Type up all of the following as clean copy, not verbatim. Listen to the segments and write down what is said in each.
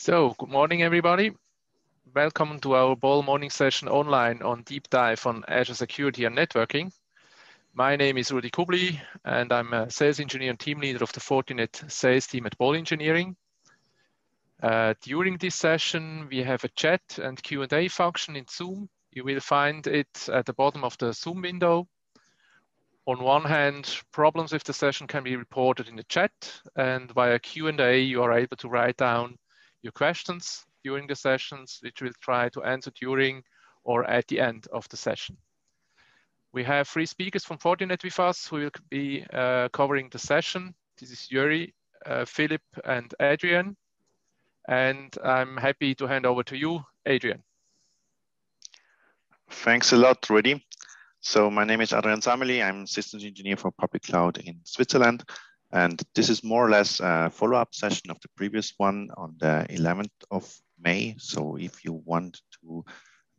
Good morning, everybody. Welcome to our Boll Morning Session online on deep dive on Azure Security and Networking. My name is Rudi Kubli, and I'm a sales engineer and team leader of the Fortinet sales team at Boll Engineering. During this session, we have a chat and Q&A function in Zoom. You will find it at the bottom of the Zoom window. On one hand, problems with the session can be reported in the chat, and via Q&A, you are able to write down your questions during the sessions, which we'll try to answer during or at the end of the session. We have three speakers from Fortinet with us who will be covering the session. This is Yuri, Philip, and Adrian. And I'm happy to hand over to you, Adrian. Thanks a lot, Rudy. So my name is Adrian Sameli. I'm systems engineer for public cloud in Switzerland. And this is more or less a follow-up session of the previous one on the 11th of May. So if you want to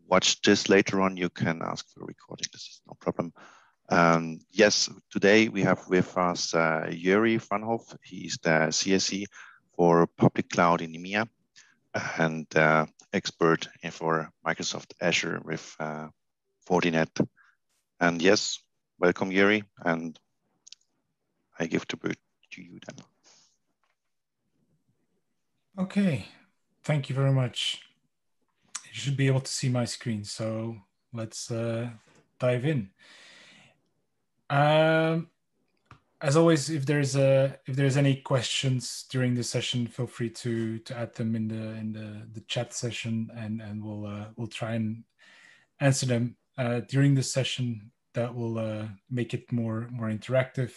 watch this later on, you can ask for a recording. This is no problem. Yes, today we have with us Yuri Vanhoff. He is the CSE for public cloud in EMEA and expert for Microsoft Azure with Fortinet. And yes, welcome, Yuri. And I give the word to you then. Okay, thank you very much. You should be able to see my screen, so let's dive in. As always, if there's any questions during the session, feel free to add them in the chat session, and we'll try and answer them during the session. That will make it more interactive.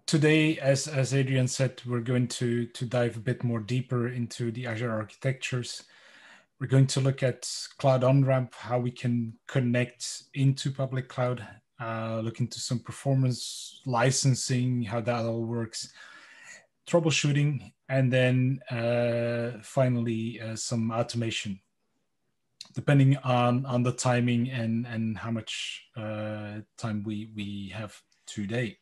Today, as Adrian said, we're going to dive a bit more deeper into the Azure architectures. We're going to look at cloud on-ramp, how we can connect into public cloud, look into some performance licensing, how that all works, troubleshooting, and then finally some automation, depending on the timing and how much time we have today.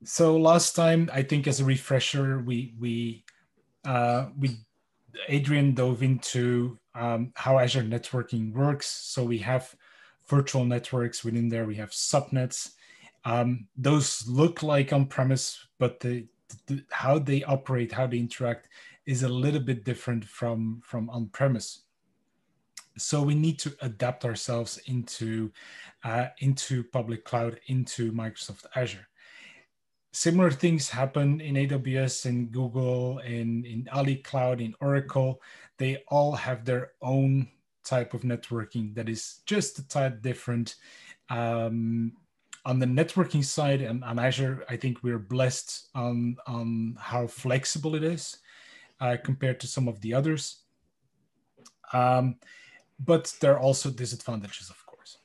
So last time, I think as a refresher, Adrian dove into how Azure networking works. So we have virtual networks within there. We have subnets. Those look like on-premise, but how they operate, how they interact is a little bit different from on-premise. So we need to adapt ourselves into public cloud, into Microsoft Azure. Similar things happen in AWS, in Google, in Ali Cloud, in Oracle. They all have their own type of networking that is just a tad different. On the networking side and on Azure, I think we're blessed on how flexible it is compared to some of the others. But there are also disadvantages, of course.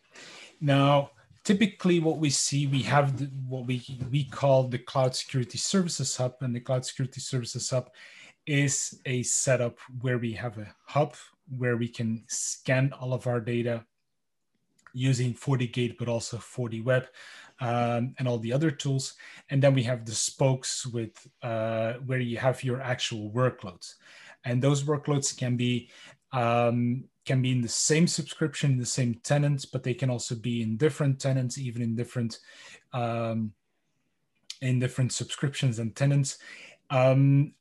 Now, typically what we see, we have what we call the Cloud Security Services Hub, and the Cloud Security Services Hub is a setup where we have a hub where we can scan all of our data using FortiGate, but also FortiWeb and all the other tools. And then we have the spokes with where you have your actual workloads. And those workloads can be in the same subscription, in the same tenants, but they can also be in different tenants, even in different subscriptions and tenants. And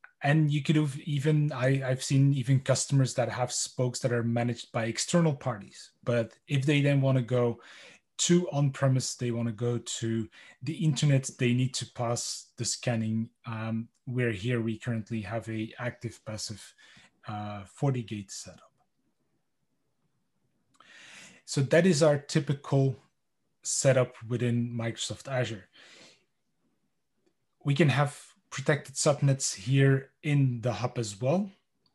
you could have even, I've seen even customers that have spokes that are managed by external parties. But if they then want to go to on-premise, they want to go to the internet, they need to pass the scanning, where here we currently have a active passive FortiGate setup. So that is our typical setup within Microsoft Azure. We can have protected subnets here in the hub as well,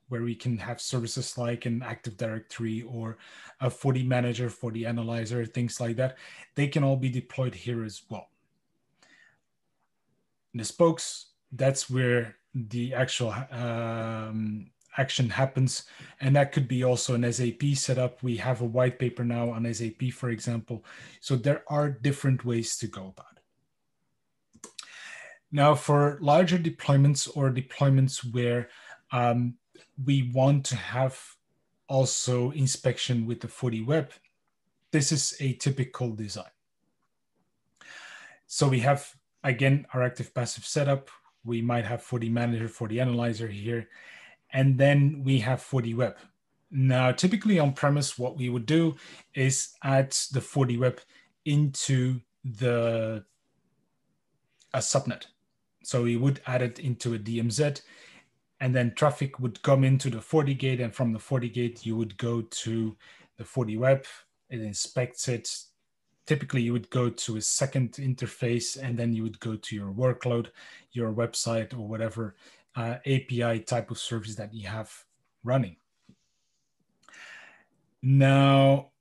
where we can have services like an Active Directory or a FortiManager, FortiAnalyzer, things like that. They can all be deployed here as well. In the spokes, that's where the actual action happens. And that could be also an SAP setup. We have a white paper now on SAP, for example. So there are different ways to go about it. Now, for larger deployments or deployments where we want to have also inspection with the FortiWeb, this is a typical design. So we have, again, our active passive setup. We might have FortiManager, FortiAnalyzer here, and then we have FortiWeb. Now, typically on premise, what we would do is add the FortiWeb into a subnet. So we would add it into a DMZ, and then traffic would come into the FortiGate, and from the FortiGate, you would go to the FortiWeb. It inspects it. Typically, you would go to a second interface, and then you would go to your workload, your website, or whatever API type of service that you have running. Now,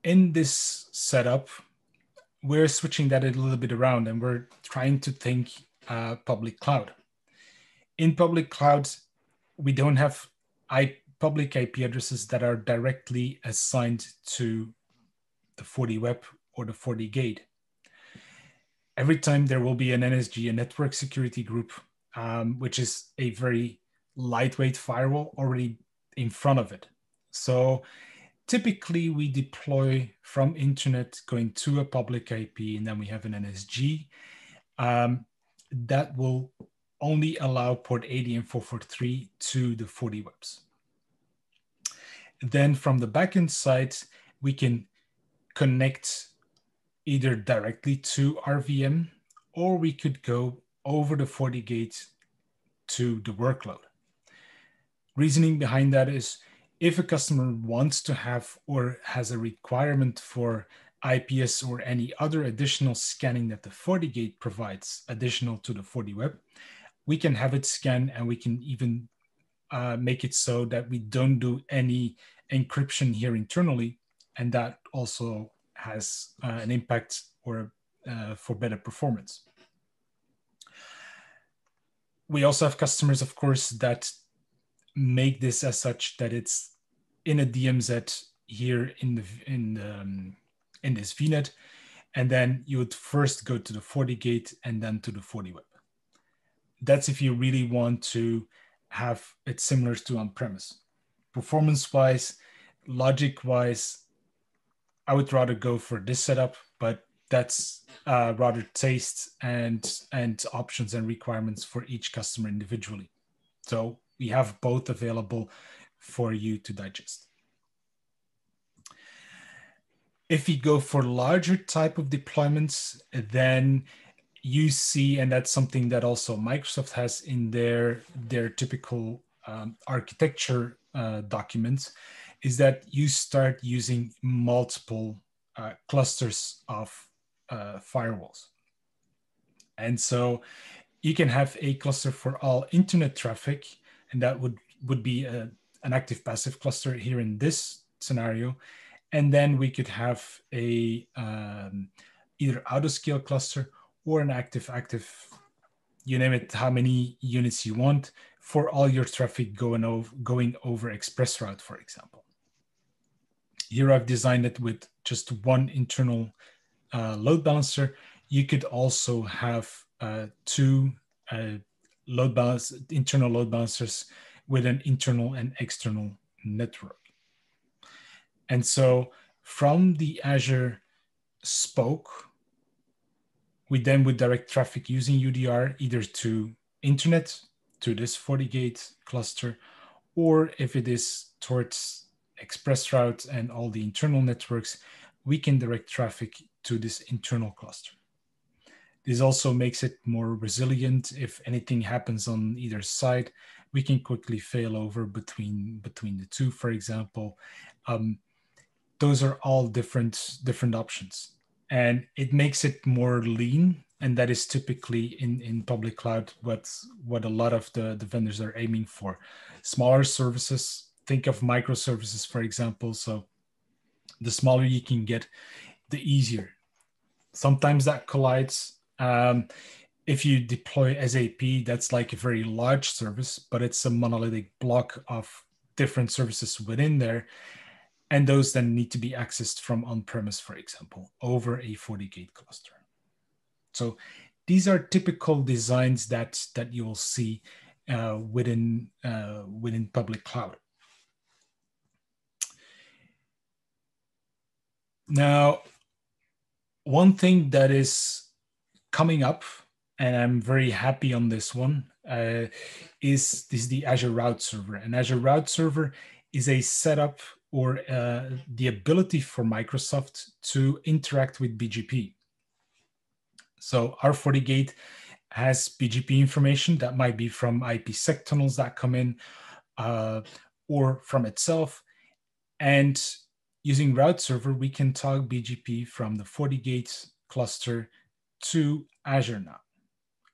in this setup, we're switching that a little bit around, and we're trying to think public cloud. In public cloud, we don't have public IP addresses that are directly assigned to the FortiWeb or the FortiGate. Every time there will be an NSG, a network security group, which is a very lightweight firewall already in front of it. So typically we deploy from internet going to a public IP, and then we have an NSG that will only allow port 80 and 443 to the FortiWebs. Then from the backend side, we can connect either directly to our VM, or we could go over the FortiGate to the workload. Reasoning behind that is if a customer wants to have or has a requirement for IPS or any other additional scanning that the FortiGate provides additional to the FortiWeb, we can have it scan, and we can even make it so that we don't do any encryption here internally, and that also has an impact or for better performance. We also have customers, of course, that make this as such that it's in a DMZ here in this VNet, and then you would first go to the FortiGate and then to the FortiWeb. That's if you really want to have it similar to on-premise. Performance-wise, logic-wise, I would rather go for this setup, but that's rather taste and options and requirements for each customer individually. So we have both available for you to digest. If you go for larger type of deployments, then you see, and that's something that also Microsoft has in their typical architecture documents, is that you start using multiple clusters of firewalls. And so you can have a cluster for all internet traffic, and that would be an active passive cluster here in this scenario. And then we could have a either auto-scale cluster or an active, you name it, how many units you want for all your traffic going over ExpressRoute, for example. Here I've designed it with just one internal load balancer. You could also have two internal load balancers with an internal and external network. And so from the Azure spoke, we then would direct traffic using UDR either to internet, to this FortiGate cluster, or if it is towards ExpressRoute and all the internal networks, we can direct traffic to this internal cluster. This also makes it more resilient. If anything happens on either side, we can quickly fail over between the two, for example. Those are all different options. And it makes it more lean. And that is typically in public cloud what a lot of the vendors are aiming for. Smaller services, think of microservices, for example. So the smaller you can get, the easier. Sometimes that collides. If you deploy SAP, that's like a very large service, but it's a monolithic block of different services within there. And those then need to be accessed from on-premise, for example, over a FortiGate cluster. So these are typical designs that you will see within public cloud. Now, one thing that is coming up, and I'm very happy on this one, is the Azure Route Server. And Azure Route Server is a setup or the ability for Microsoft to interact with BGP. So our FortiGate has BGP information that might be from IPsec tunnels that come in or from itself. And using Route Server, we can talk BGP from the FortiGate cluster to Azure now.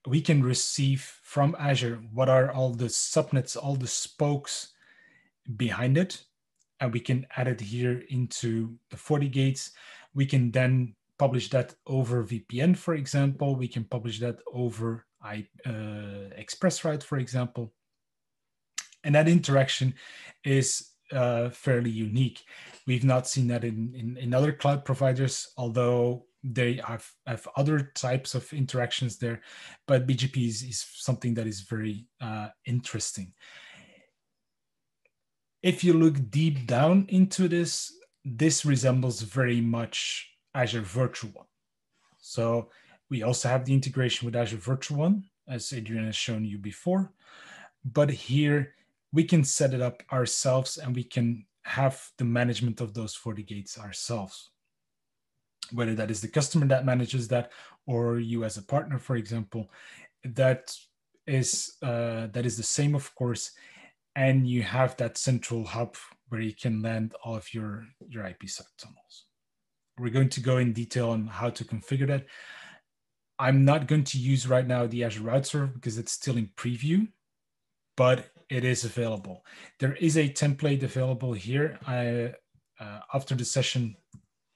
We can receive from Azure what are all the subnets, all the spokes behind it, and we can add it here into the FortiGates. We can then publish that over VPN, for example. We can publish that over ExpressRoute, for example. And that interaction is fairly unique. We've not seen that in other cloud providers, although they have other types of interactions there. But BGP is something that is very interesting. If you look deep down into this, this resembles very much Azure Virtual One. So we also have the integration with Azure Virtual One, as Adrian has shown you before. But here we can set it up ourselves and we can have the management of those FortiGates ourselves. Whether that is the customer that manages that or you as a partner, for example, that is the same, of course. And you have that central hub where you can land all of your IPsec tunnels. We're going to go in detail on how to configure that. I'm not going to use right now the Azure Route Server because it's still in preview, but it is available. There is a template available here. After the session,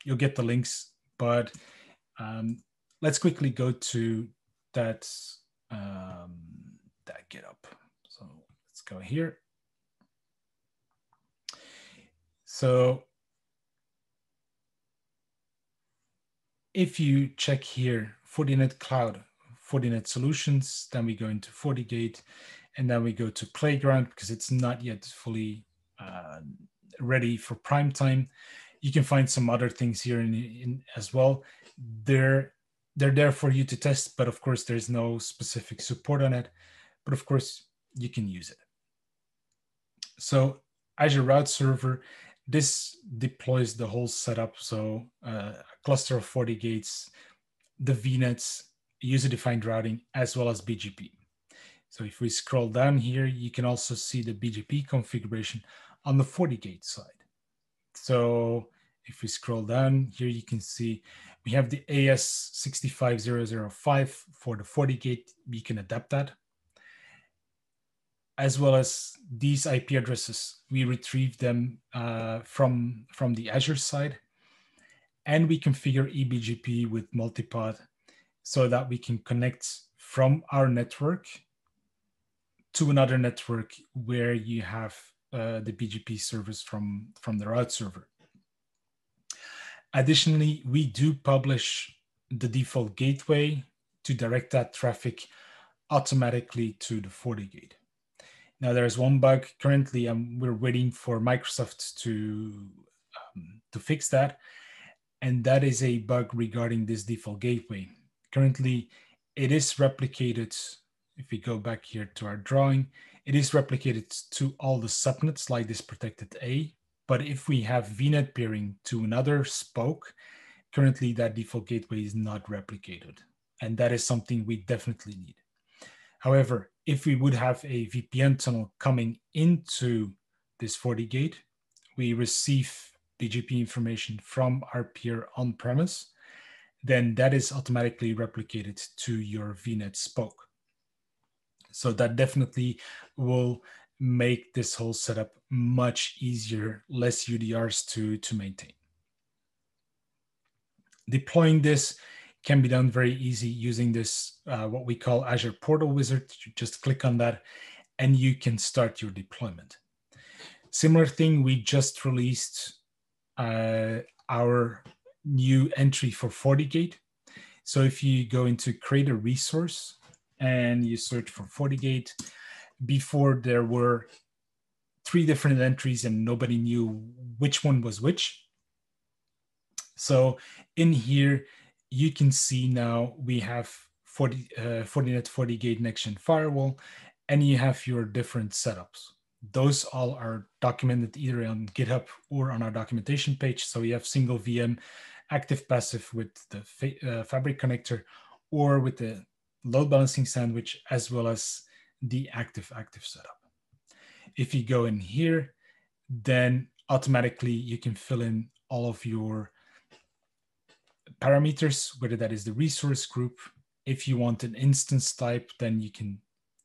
you'll get the links, but let's quickly go to that GitHub. So let's go here. So if you check here, Fortinet Cloud, Fortinet Solutions, then we go into FortiGate, and then we go to Playground because it's not yet fully ready for prime time. You can find some other things here in as well. They're there for you to test, but of course there's no specific support on it, but of course you can use it. So Azure Route Server, this deploys the whole setup. So a cluster of FortiGates, the VNets, user-defined routing, as well as BGP. So if we scroll down here, you can also see the BGP configuration on the FortiGate side. So if we scroll down here, you can see we have the AS65005 for the FortiGate. You can adapt that. As well as these IP addresses, we retrieve them from the Azure side, and we configure eBGP with multipod so that we can connect from our network to another network where you have the BGP service from the route server. Additionally, we do publish the default gateway to direct that traffic automatically to the FortiGate. Now there's one bug currently, and we're waiting for Microsoft to fix that. And that is a bug regarding this default gateway. Currently, it is replicated. If we go back here to our drawing, it is replicated to all the subnets like this protected A. But if we have VNet peering to another spoke, currently that default gateway is not replicated. And that is something we definitely need. However, if we would have a VPN tunnel coming into this FortiGate, we receive BGP information from our peer on-premise, then that is automatically replicated to your VNet spoke. So that definitely will make this whole setup much easier, less UDRs to maintain. Deploying this can be done very easy using this, what we call Azure Portal Wizard. You just click on that and you can start your deployment. Similar thing, we just released our new entry for FortiGate. So if you go into create a resource and you search for FortiGate, before there were 3 different entries and nobody knew which one was which. So in here, you can see now we have Fortinet FortiGate Next-Gen Firewall, and you have your different setups. Those all are documented either on GitHub or on our documentation page. So you have single VM, active passive with the Fabric connector, or with the load balancing sandwich, as well as the active setup. If you go in here, then automatically you can fill in all of your parameters, whether that is the resource group. If you want an instance type, then you can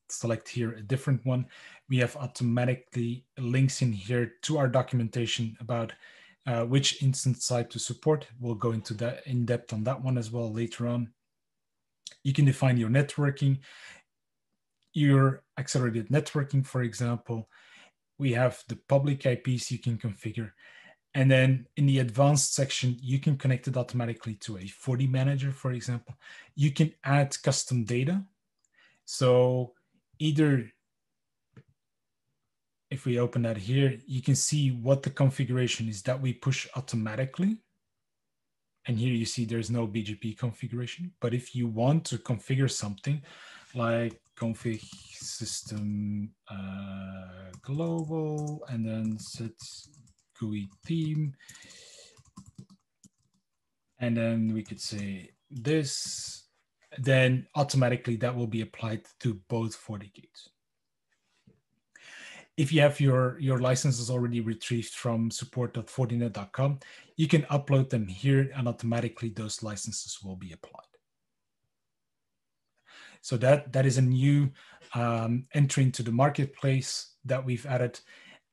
select here a different one. We have automatically links in here to our documentation about which instance type to support. We'll go into that in depth on that one as well later on. You can define your networking, your accelerated networking, for example. We have the public IPs you can configure. And then in the advanced section, you can connect it automatically to a FortiManager, for example. You can add custom data. So either, if we open that here, you can see what the configuration is that we push automatically. And here you see there's no BGP configuration. But if you want to configure something like config system global, and then set GUI theme, and then we could say this, then automatically that will be applied to both FortiGates. If you have your licenses already retrieved from support.fortinet.com, you can upload them here and automatically those licenses will be applied. So that is a new entry into the marketplace that we've added,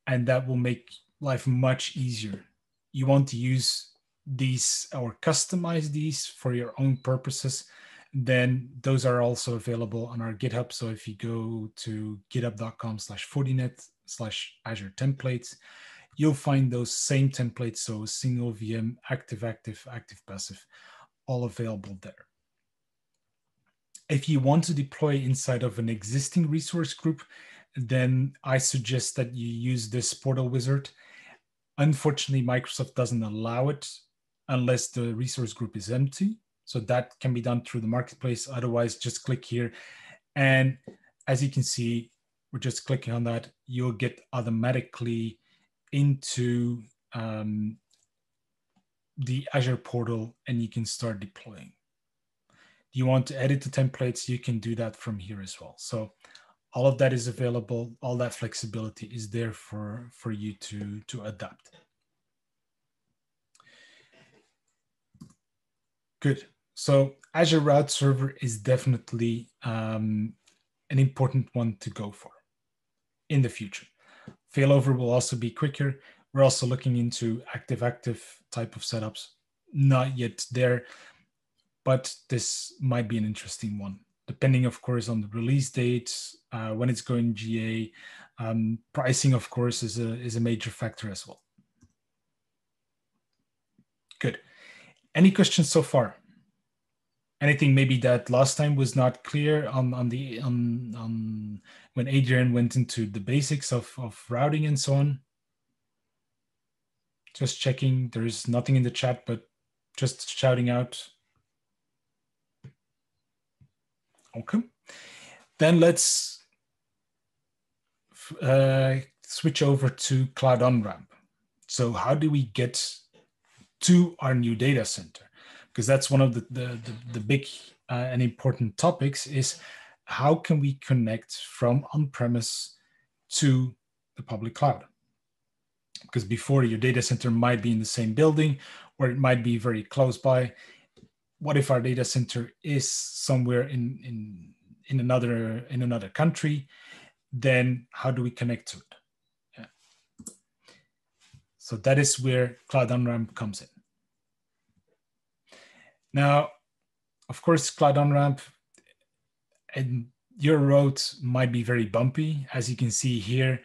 and that will make life much easier. You want to use these or customize these for your own purposes, then those are also available on our GitHub. So if you go to github.com/Fortinet/Azure templates, you'll find those same templates. So single VM, active, passive, all available there. If you want to deploy inside of an existing resource group, then I suggest that you use this portal wizard. Unfortunately, Microsoft doesn't allow it unless the resource group is empty. So that can be done through the marketplace. Otherwise, just click here. And as you can see, we're just clicking on that. You'll get automatically into the Azure portal and you can start deploying. Do you want to edit the templates? You can do that from here as well. So all of that is available. All that flexibility is there for you to adapt. Good. So Azure Route Server is definitely an important one to go for in the future. Failover will also be quicker. We're also looking into active type of setups. Not yet there, but this might be an interesting one, depending, of course, on the release date, when it's going GA. Pricing, of course, is a major factor as well. Good. Any questions so far? Anything maybe that last time was not clear on when Adrian went into the basics of routing and so on? Just checking. There's nothing in the chat, but just shouting out. Okay. Then let's switch over to Cloud On-Ramp. So how do we get to our new data center? Because that's one of the big and important topics is how can we connect from on-premise to the public cloud? Because before, your data center might be in the same building or it might be very close by. What if our data center is somewhere in another country? Then how do we connect to it? Yeah. So that is where Cloud On-Ramp comes in. Now, of course, Cloud On-Ramp and your road might be very bumpy, as you can see here.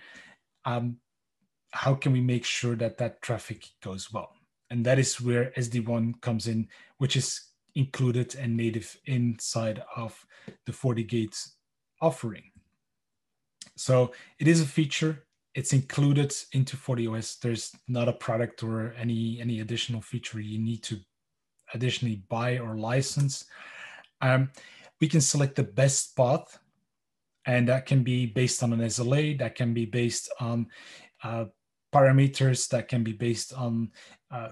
How can we make sure that that traffic goes well? And that is where SD-WAN comes in, which is included and native inside of the FortiGate offering. So it is a feature. It's included into FortiOS. There's not a product or any additional feature you need to additionally buy or license. We can select the best path, and that can be based on an SLA, that can be based on parameters, that can be based on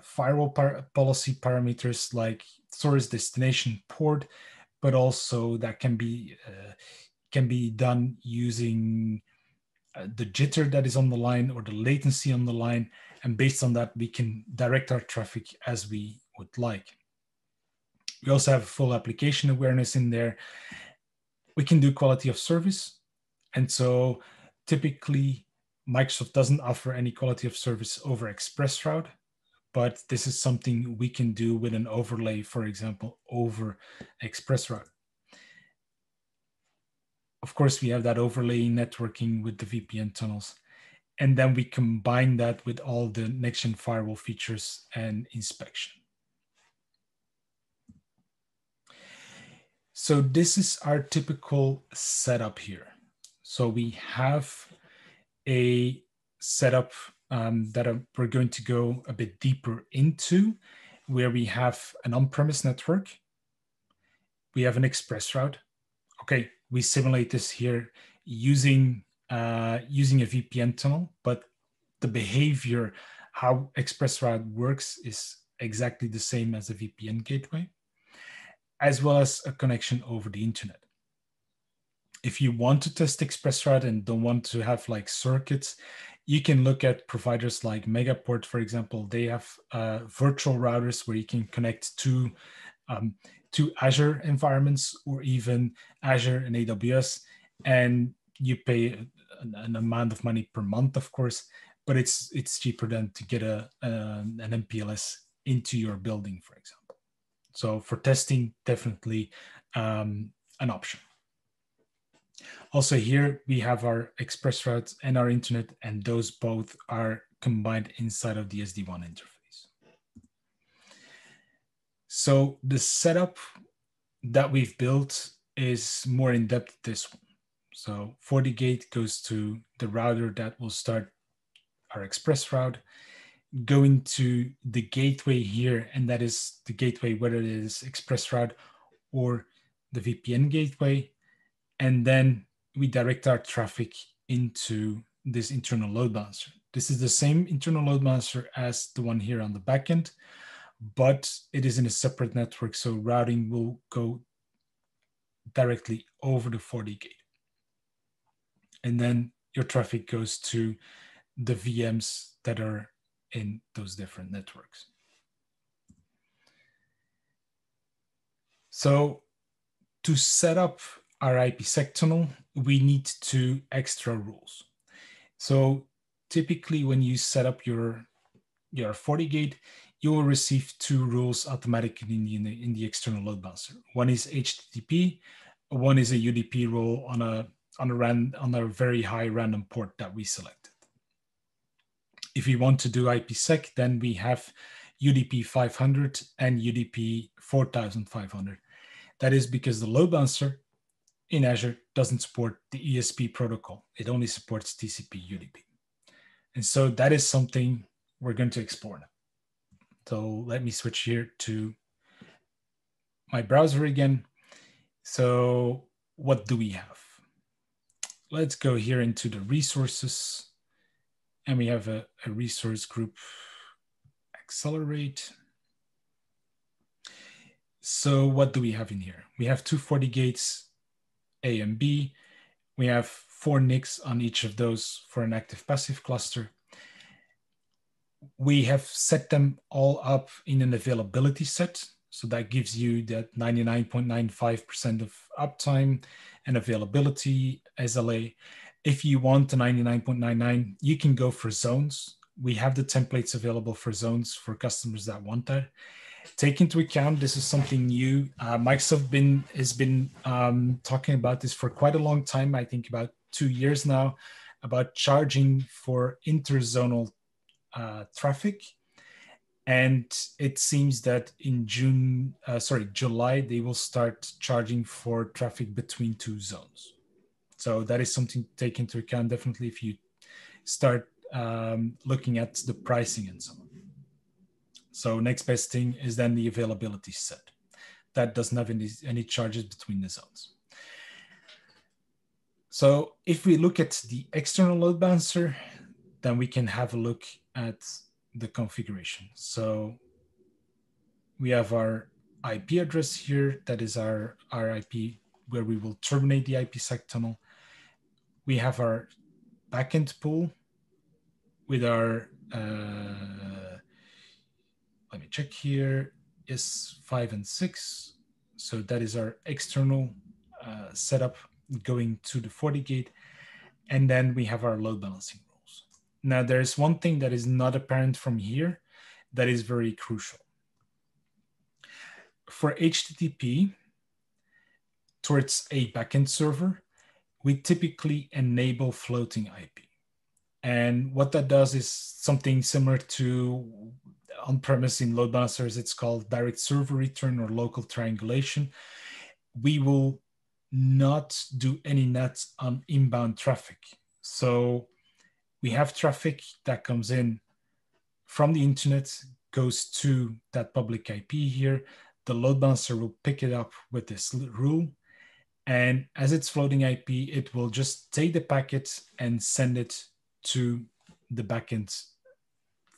firewall policy parameters like source, destination, port, but also that can be done using the jitter that is on the line or the latency on the line. And based on that, we can direct our traffic as we would like. We also have full application awareness in there. We can do quality of service. And so typically, Microsoft doesn't offer any quality of service over ExpressRoute, but this is something we can do with an overlay, for example, over ExpressRoute. Of course, we have that overlay networking with the VPN tunnels. And then we combine that with all the next-gen firewall features and inspection. So this is our typical setup here. So we have a setup that we're going to go a bit deeper into, where we have an on-premise network. We have an ExpressRoute. Okay, we simulate this here using a VPN tunnel, but the behavior, how ExpressRoute works, is exactly the same as a VPN gateway, as well as a connection over the internet. If you want to test ExpressRoute and don't want to have like circuits, you can look at providers like Megaport, for example. They have virtual routers where you can connect to Azure environments or even Azure and AWS, and you pay an amount of money per month, of course, but it's cheaper than to get an MPLS into your building, for example. So for testing, definitely an option. Also here, we have our ExpressRoute and our internet, and those both are combined inside of the SD-WAN interface. So the setup that we've built is more in depth this one. So FortiGate goes to the router that will start our ExpressRoute, going to the gateway here, and that is the gateway, whether it is ExpressRoute or the VPN gateway. And then we direct our traffic into this internal load balancer. This is the same internal load balancer as the one here on the backend, but it is in a separate network, so routing will go directly over the FortiGate. And then your traffic goes to the VMs that are in those different networks. So to set up our IPsec tunnel, we need 2 extra rules. So typically when you set up your FortiGate, you will receive 2 rules automatically in the external load balancer. One is HTTP, one is a UDP rule on a very high random port that we selected. If you want to do IPsec, then we have UDP 500 and UDP 4500. That is because the load balancer in Azure doesn't support the ESP protocol. It only supports TCP UDP. And so that is something we're going to explore now. So let me switch here to my browser again. So what do we have? Let's go here into the resources, and we have a resource group, accelerate. So what do we have in here? We have 2 FortiGates, A and B. We have 4 NICs on each of those for an active-passive cluster. We have set them all up in an availability set. So that gives you that 99.95% of uptime and availability SLA. If you want the 99.99, you can go for zones. We have the templates available for zones for customers that want that. Take into account, this is something new. Microsoft has been talking about this for quite a long time, I think about 2 years now, about charging for interzonal traffic. And it seems that in July, they will start charging for traffic between two zones. So that is something to take into account, definitely, if you start looking at the pricing and so on. So next best thing is then the availability set. That doesn't have any charges between the zones. So if we look at the external load balancer, then we can have a look at the configuration. So we have our IP address here. That is our IP where we will terminate the IPsec tunnel. We have our backend pool with our, let me check here, is 5 and 6. So that is our external setup going to the FortiGate. And then we have our load balancing rules. Now there's one thing that is not apparent from here that is very crucial. For HTTP towards a backend server, we typically enable floating IP. And what that does is something similar to on-premise in load balancers. It's called direct server return or local triangulation. We will not do any nets on inbound traffic. So we have traffic that comes in from the internet, goes to that public IP here. The load balancer will pick it up with this rule. And as it's floating IP, it will just take the packet and send it to the backend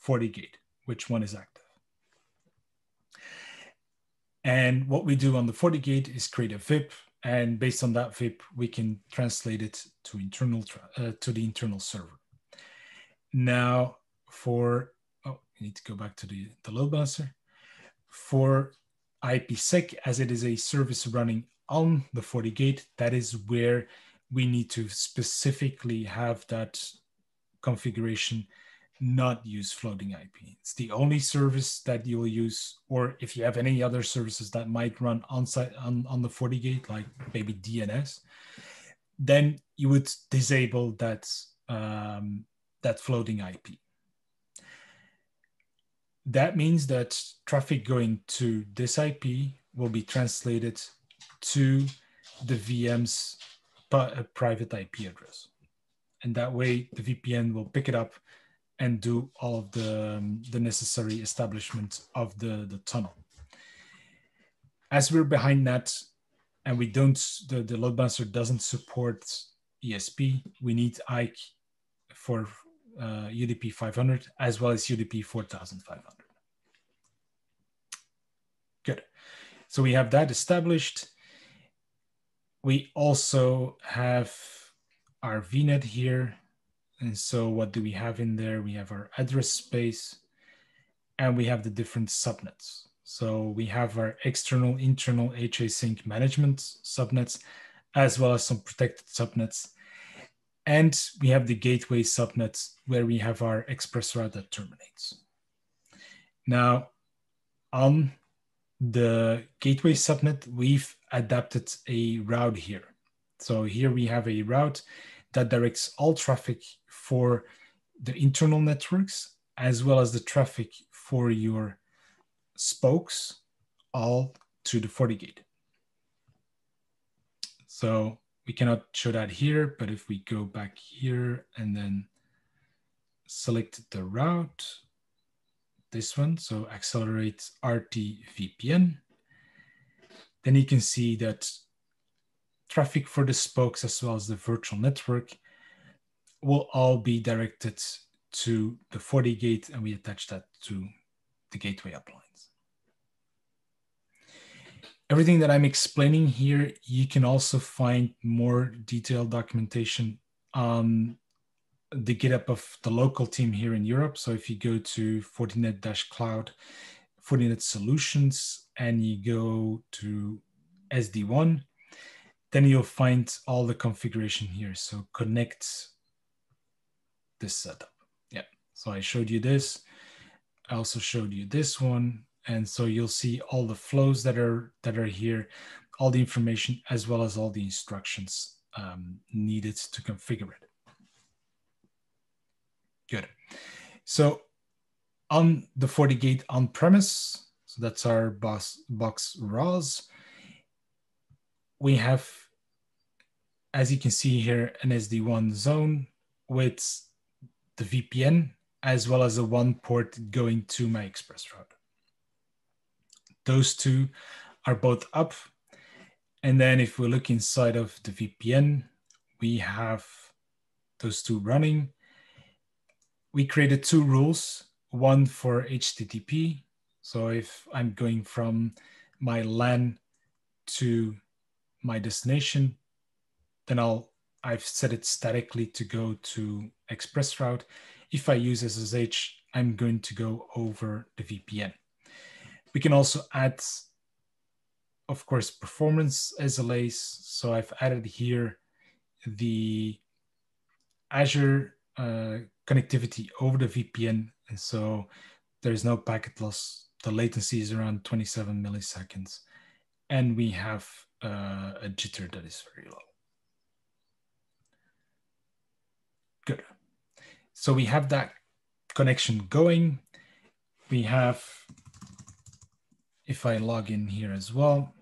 FortiGate, which one is active. And what we do on the FortiGate is create a VIP, and based on that VIP, we can translate it to the internal server. Now, you need to go back to the load balancer. For IPsec, as it is a service running on the FortiGate, that is where we need to specifically have that configuration not use floating IP. It's the only service that you'll use, or if you have any other services that might run on-site on the FortiGate, like maybe DNS, then you would disable that, that floating IP. That means that traffic going to this IP will be translated to the VM's private IP address. And that way the VPN will pick it up and do all of the necessary establishment of the tunnel. As we're behind that, and the load balancer doesn't support ESP, we need IKE for UDP 500 as well as UDP 4500. Good. So we have that established. We also have our VNet here. And so what do we have in there? We have our address space and we have the different subnets. So we have our external, internal HA-sync management subnets, as well as some protected subnets. And we have the gateway subnets where we have our express route that terminates. Now, on the gateway subnet, we've adapted a route here. So here we have a route that directs all traffic for the internal networks, as well as the traffic for your spokes, all to the FortiGate. So we cannot show that here, but if we go back here and then select the route, this one, so accelerate RT VPN, then you can see that traffic for the spokes as well as the virtual network will all be directed to the FortiGate, and we attach that to the gateway uplines. Everything that I'm explaining here, you can also find more detailed documentation on the GitHub of the local team here in Europe. So if you go to Fortinet-Cloud, Fortinet Solutions, and you go to SD1, then you'll find all the configuration here. So connect this setup. Yeah, so I showed you this. I also showed you this one. And so you'll see all the flows that are here, all the information, as well as all the instructions needed to configure it. Good. So On the FortiGate on-premise, so that's our box RAS, we have, as you can see here, an SD-WAN zone with the VPN, as well as a one port going to my express route. Those two are both up. And then if we look inside of the VPN, we have those two running. We created two rules, one for HTTP. So if I'm going from my LAN to my destination, then I've set it statically to go to express route. If I use SSH, I'm going to go over the VPN. We can also add, of course, performance SLAs. So I've added here the Azure connectivity over the VPN. And so there's no packet loss. The latency is around 27 milliseconds. And we have a jitter that is very low. Good. So we have that connection going. We have, if I log in here as well,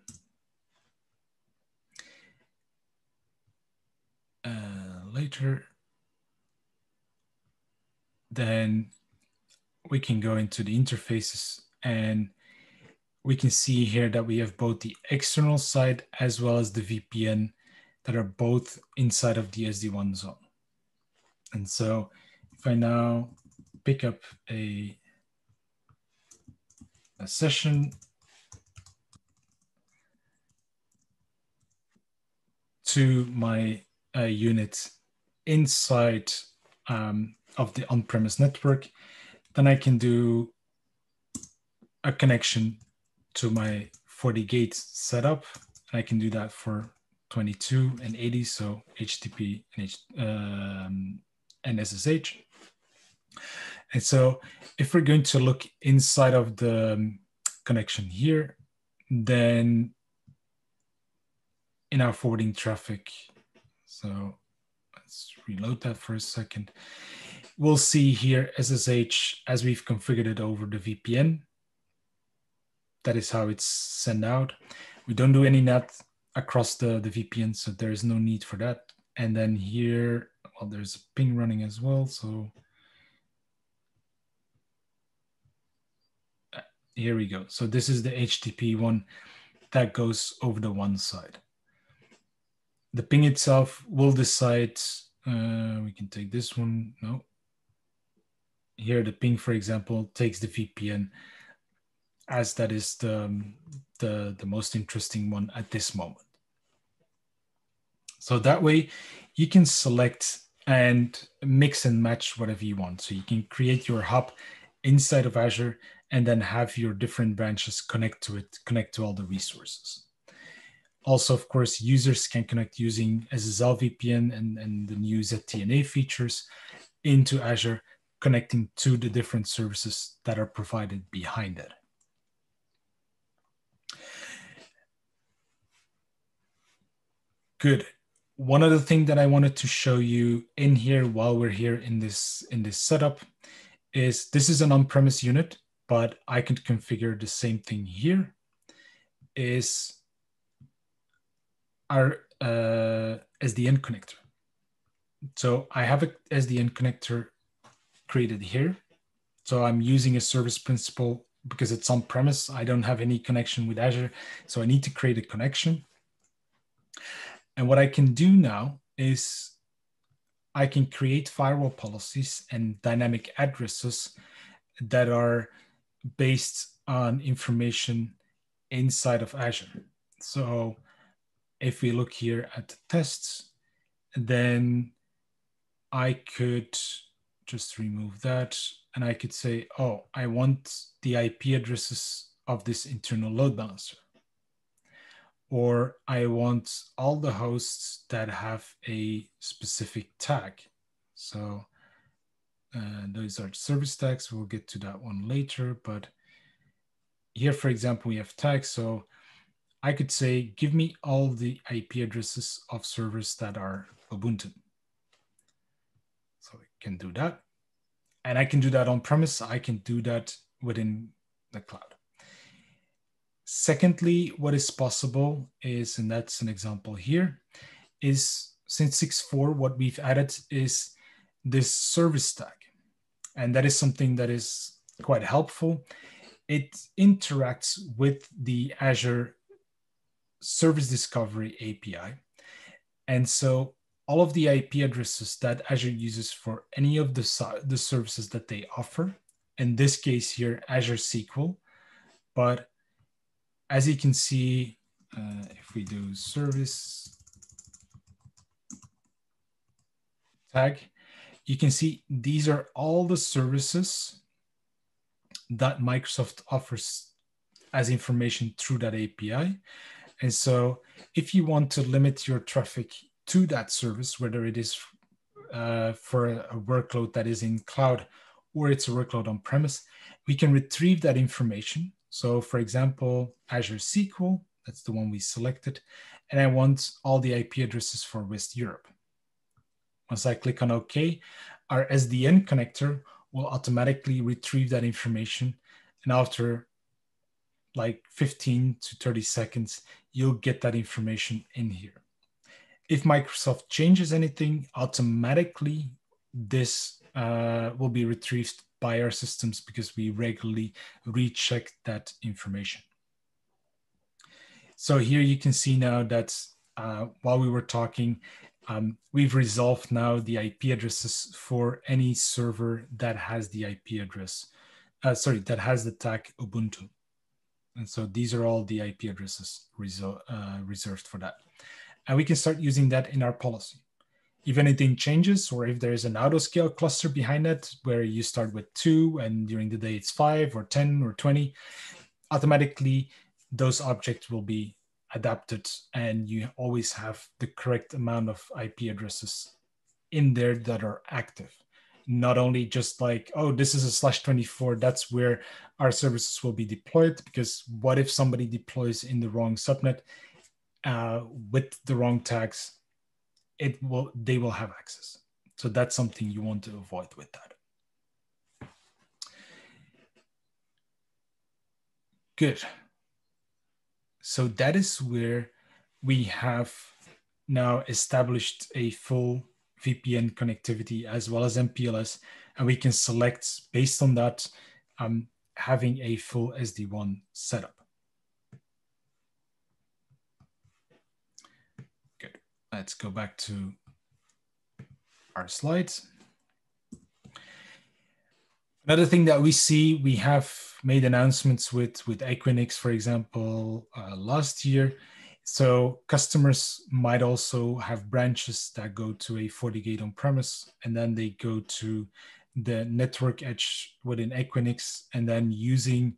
later, then we can go into the interfaces and we can see here that we have both the external side as well as the VPN that are both inside of the SD-WAN zone. And so if I now pick up a session to my unit inside of the on-premise network, then I can do a connection to my FortiGate setup. And I can do that for 22 and 80, so HTTP and SSH. And so if we're going to look inside of the connection here, then in our forwarding traffic, so let's reload that for a second. We'll see here SSH as we've configured it over the VPN. That is how it's sent out. We don't do any NAT across the VPN, so there is no need for that. And then here, well, there's a ping running as well. So here we go. So this is the HTTP one that goes over the one side. The ping itself will decide, we can take this one, no. Here the ping, for example, takes the VPN as that is the most interesting one at this moment. So that way you can select and mix and match whatever you want. So you can create your hub inside of Azure and then have your different branches connect to it, connect to all the resources. Also, of course, users can connect using SSL VPN and the new ZTNA features into Azure, connecting to the different services that are provided behind it. Good. One other thing that I wanted to show you in here while we're here in this setup is this is an on-premise unit, but I can configure the same thing here. Is our Sdn connector. So I have a Sdn connector created here. So I'm using a service principal because it's on premise. I don't have any connection with Azure. So I need to create a connection. And what I can do now is I can create firewall policies and dynamic addresses that are based on information inside of Azure. So if we look here at the tests, then I could just remove that and I could say, oh, I want the IP addresses of this internal load balancer. Or I want all the hosts that have a specific tag. So those are service tags. We'll get to that one later. But here, for example, we have tags. So I could say, give me all the IP addresses of servers that are Ubuntu. So we can do that. And I can do that on premise. I can do that within the cloud. Secondly, what is possible is, and that's an example here, is since 6.4, what we've added is this service tag. And that is something that is quite helpful. It interacts with the Azure Service Discovery API. And so all of the IP addresses that Azure uses for any of the services that they offer, in this case here, Azure SQL, but as you can see, if we do service tag, you can see these are all the services that Microsoft offers as information through that API. And so if you want to limit your traffic to that service, whether it is for a workload that is in cloud or it's a workload on premise, we can retrieve that information. So for example, Azure SQL, that's the one we selected, and I want all the IP addresses for West Europe. Once I click on OK, our Sdn connector will automatically retrieve that information. And after like 15 to 30 seconds, you'll get that information in here. If Microsoft changes anything, automatically this will be retrieved by our systems because we regularly recheck that information. So here you can see now that while we were talking, we've resolved now the IP addresses for any server that has the IP address, that has the tag Ubuntu. And so these are all the IP addresses reserved for that. And we can start using that in our policy. If anything changes, or if there's an autoscale cluster behind it, where you start with 2 and during the day it's 5 or 10 or 20, automatically those objects will be adapted and you always have the correct amount of IP addresses in there that are active. Not only just like, oh, this is a /24, that's where our services will be deployed, because what if somebody deploys in the wrong subnet with the wrong tags? They will have access. So that's something you want to avoid with that. Good. So that is where we have now established a full VPN connectivity as well as MPLS, and we can select based on that having a full SD-WAN setup. Good. Let's go back to our slides. Another thing that we see, we have made announcements with Equinix, for example, last year. So customers might also have branches that go to a FortiGate on-premise, and then they go to the network edge within Equinix, and then using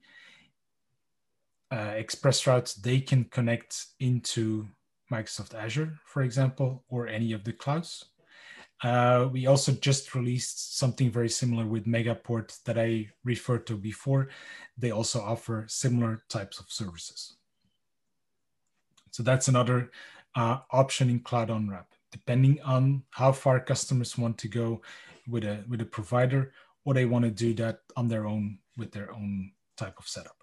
express routes, they can connect into Microsoft Azure, for example, or any of the clouds. We also just released something very similar with Megaport that I referred to before. They also offer similar types of services. So that's another option in Cloud On-Ramp, depending on how far customers want to go with a provider, or they want to do that on their own with their own type of setup.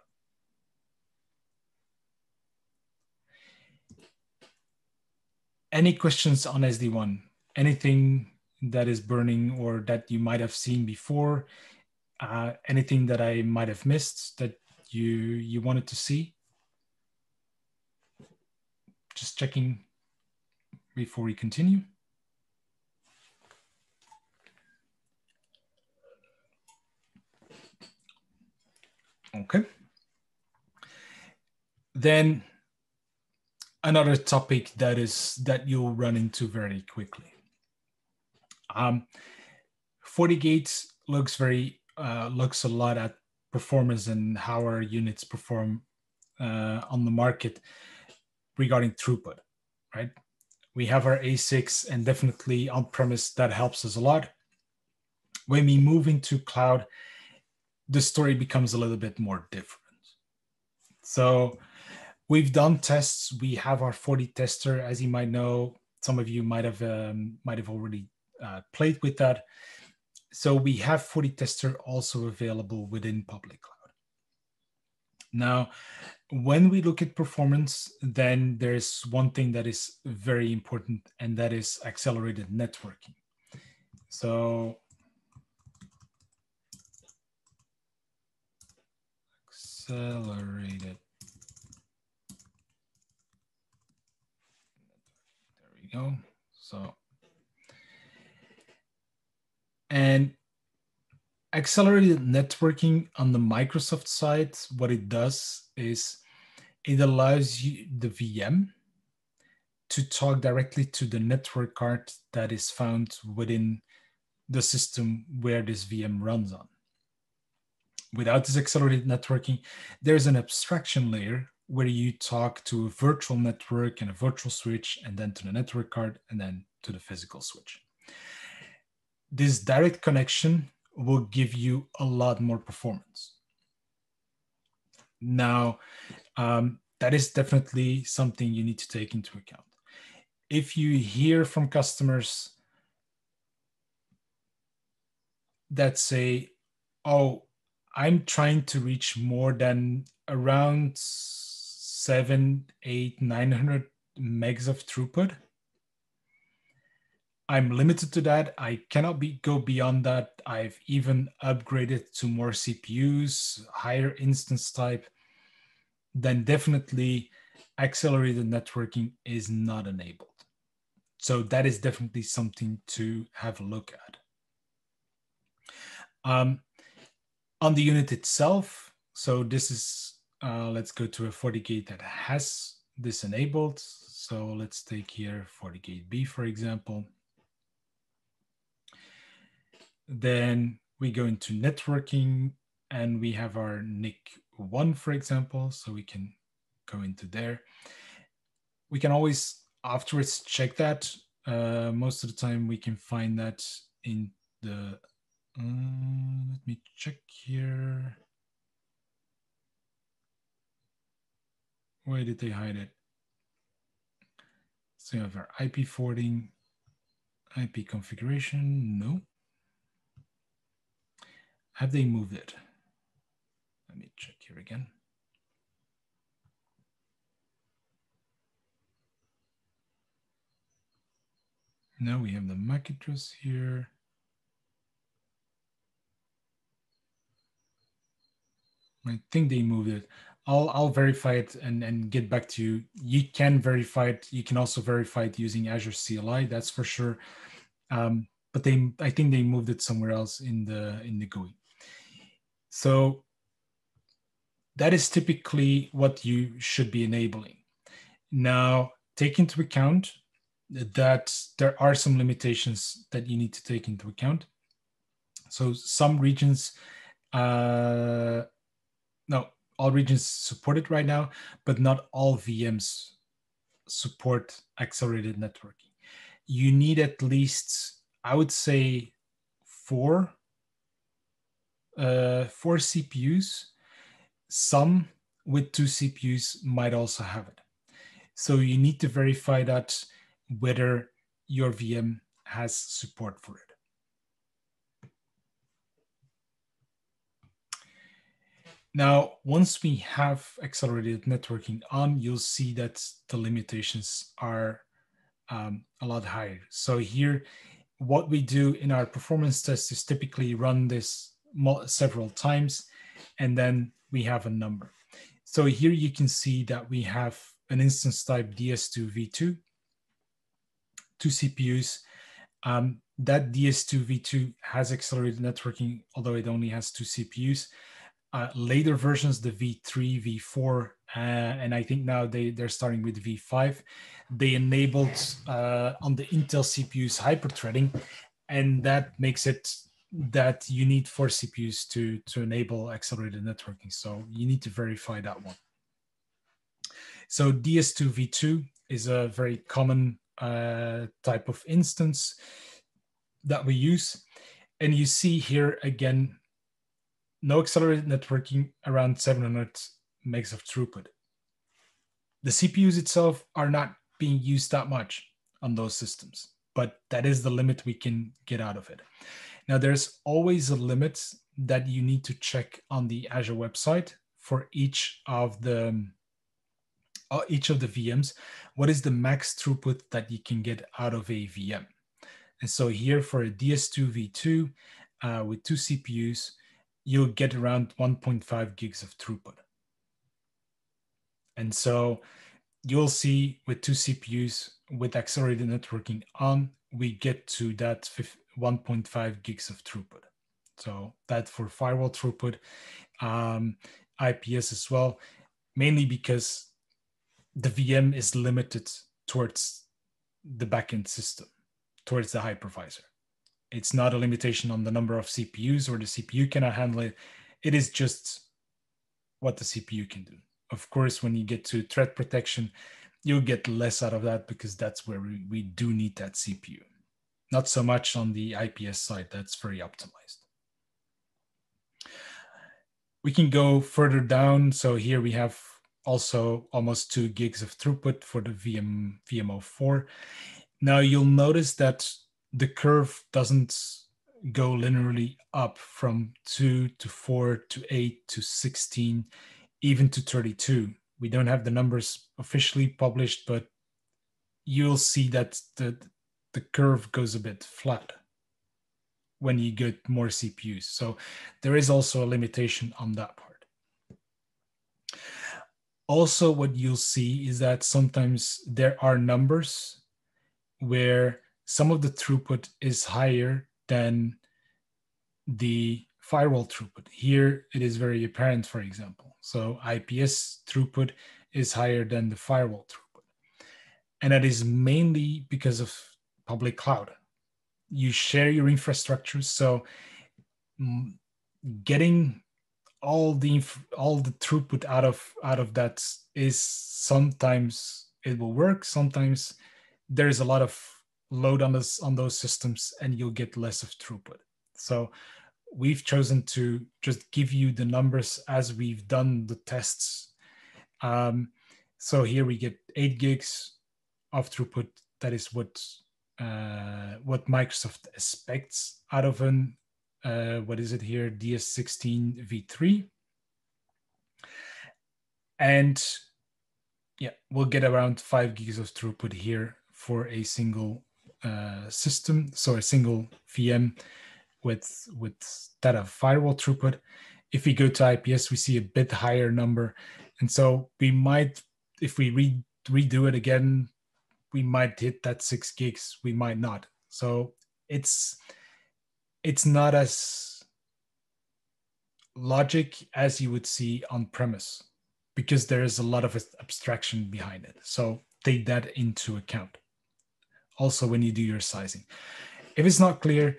Any questions on SD-WAN? Anything that is burning or that you might have seen before? Anything that I might have missed that you wanted to see? Just checking before we continue. Okay. Then another topic that you'll run into very quickly. FortiGate looks a lot at performance and how our units perform on the market regarding throughput, right? We have our ASICs, and definitely on-premise that helps us a lot. When we move into cloud, the story becomes a little bit more different. So we've done tests. We have our FortiTester, as you might know. Some of you might have already played with that. So we have FortiTester also available within public cloud. Now, when we look at performance, then there's one thing that is very important, and that is accelerated networking. So accelerated. There we go. So, and accelerated networking on the Microsoft side, what it does is it allows you, the VM, to talk directly to the network card that is found within the system where this VM runs on. Without this accelerated networking, there's an abstraction layer where you talk to a virtual network and a virtual switch, and then to the network card, and then to the physical switch. This direct connection will give you a lot more performance. Now, that is definitely something you need to take into account. If you hear from customers that say, oh, I'm trying to reach more than around 700, 800, 900 megs of throughput, I'm limited to that. I cannot go beyond that. I've even upgraded to more CPUs, higher instance type. Then definitely accelerated networking is not enabled. So that is definitely something to have a look at. On the unit itself, so this is, let's go to a FortiGate that has this enabled. So let's take here FortiGate B, for example. Then we go into networking, and we have our NIC 1, for example. So we can go into there. We can always afterwards check that. Most of the time we can find that in the, let me check here. Where did they hide it? So you have our IP forwarding, IP configuration, no. Have they moved it? Let me check here again. Now we have the MAC address here. I think they moved it. I'll verify it and get back to you. You can verify it. You can also verify it using Azure CLI, that's for sure. But I think they moved it somewhere else in the GUI. So that is typically what you should be enabling. Now, take into account that there are some limitations that you need to take into account. So some regions, no, all regions support it right now, but not all VMs support accelerated networking. You need at least, I would say, four CPUs. Some with 2 CPUs might also have it. So you need to verify that whether your VM has support for it. Now, once we have accelerated networking on, you'll see that the limitations are a lot higher. So here, what we do in our performance test is typically run this several times, and then we have a number. So here you can see that we have an instance type DS2 V2, 2 CPUs. That DS2 V2 has accelerated networking, although it only has 2 CPUs. Later versions, the V3, V4, and I think now they're starting with V5. They enabled on the Intel CPUs hyper-threading, and that makes it that you need 4 CPUs to enable accelerated networking. So you need to verify that one. So DS2 V2 is a very common type of instance that we use. And you see here again, no accelerated networking, around 700 megs of throughput. The CPUs itself are not being used that much on those systems. but that is the limit we can get out of it. Now, there's always a limit that you need to check on the Azure website for each of the VMs. What is the max throughput that you can get out of a VM? And so here for a DS2 V2 with 2 CPUs, you'll get around 1.5 gigs of throughput. And so you'll see with 2 CPUs with accelerated networking on, we get to that 1.5 gigs of throughput. So that for firewall throughput, IPS as well, mainly because the VM is limited towards the backend system, towards the hypervisor. It's not a limitation on the number of CPUs or the CPU cannot handle it. It is just what the CPU can do. Of course, when you get to threat protection, you'll get less out of that because that's where we do need that CPU. Not so much on the IPS side, that's very optimized. We can go further down. So here we have also almost 2 gigs of throughput for the VM04. Now you'll notice that the curve doesn't go linearly up from 2 to 4 to 8 to 16, even to 32. We don't have the numbers officially published, but you'll see that the curve goes a bit flat when you get more CPUs. So there is also a limitation on that part. Also, what you'll see is that sometimes there are numbers where some of the throughput is higher than the firewall throughput. Here, it is very apparent, for example. So IPS throughput is higher than the firewall throughput. And that is mainly because of public cloud. You share your infrastructure, so getting all the throughut out of that is sometimes it will work, sometimes there's a lot of load on those systems and you'll get less of throughput. So we've chosen to just give you the numbers as we've done the tests. So here we get 8 gigs of throughput. That is what Microsoft expects out of an what is it here, DS16 V3. And yeah, we'll get around 5 gigs of throughput here for a single system, so a single VM with that of firewall throughput. If we go to IPS, we see a bit higher number. And so we might, if we redo it again, we might hit that 6 gigs, we might not. So it's not as logic as you would see on premise because there is a lot of abstraction behind it. So take that into account. Also, when you do your sizing. If it's not clear,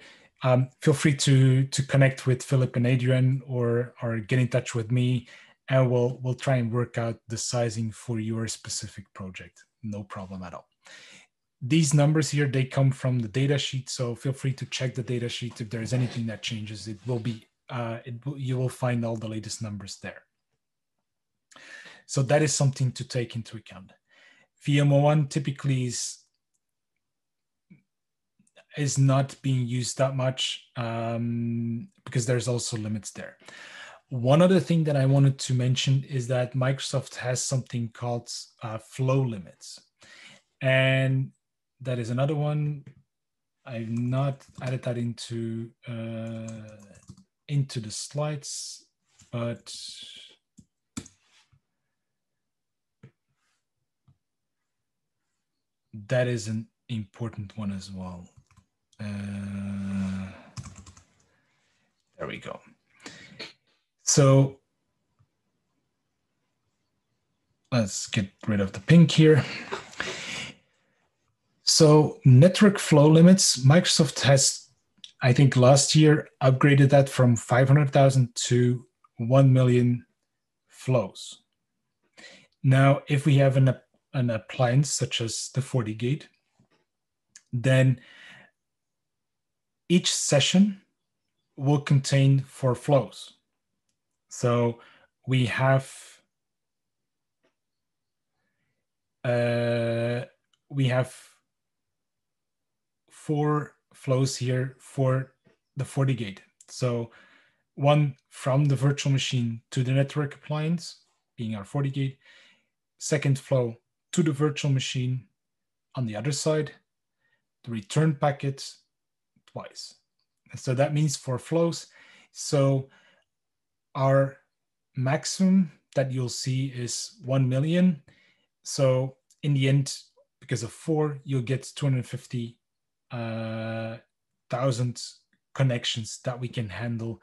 feel free to connect with Philip and Adrian or get in touch with me, and we'll try and work out the sizing for your specific project. No problem at all. These numbers here, they come from the data sheet, so feel free to check the data sheet. If there's anything that changes, it will be you will find all the latest numbers there. So that is something to take into account. VM01 typically is not being used that much because there's also limits there. One other thing that I wanted to mention is that Microsoft has something called flow limits. And that is another one. I've not added that into the slides, but that is an important one as well. There we go. So let's get rid of the pink here. So network flow limits, Microsoft has, I think last year, upgraded that from 500,000 to 1 million flows. Now, if we have an appliance such as the FortiGate, then each session will contain 4 flows. So we have 4 4 flows here for the FortiGate. So one from the virtual machine to the network appliance, being our FortiGate. Second flow to the virtual machine on the other side, the return packet twice. And so that means 4 flows. So our maximum that you'll see is 1 million. So in the end, because of 4, you'll get 250,000 connections that we can handle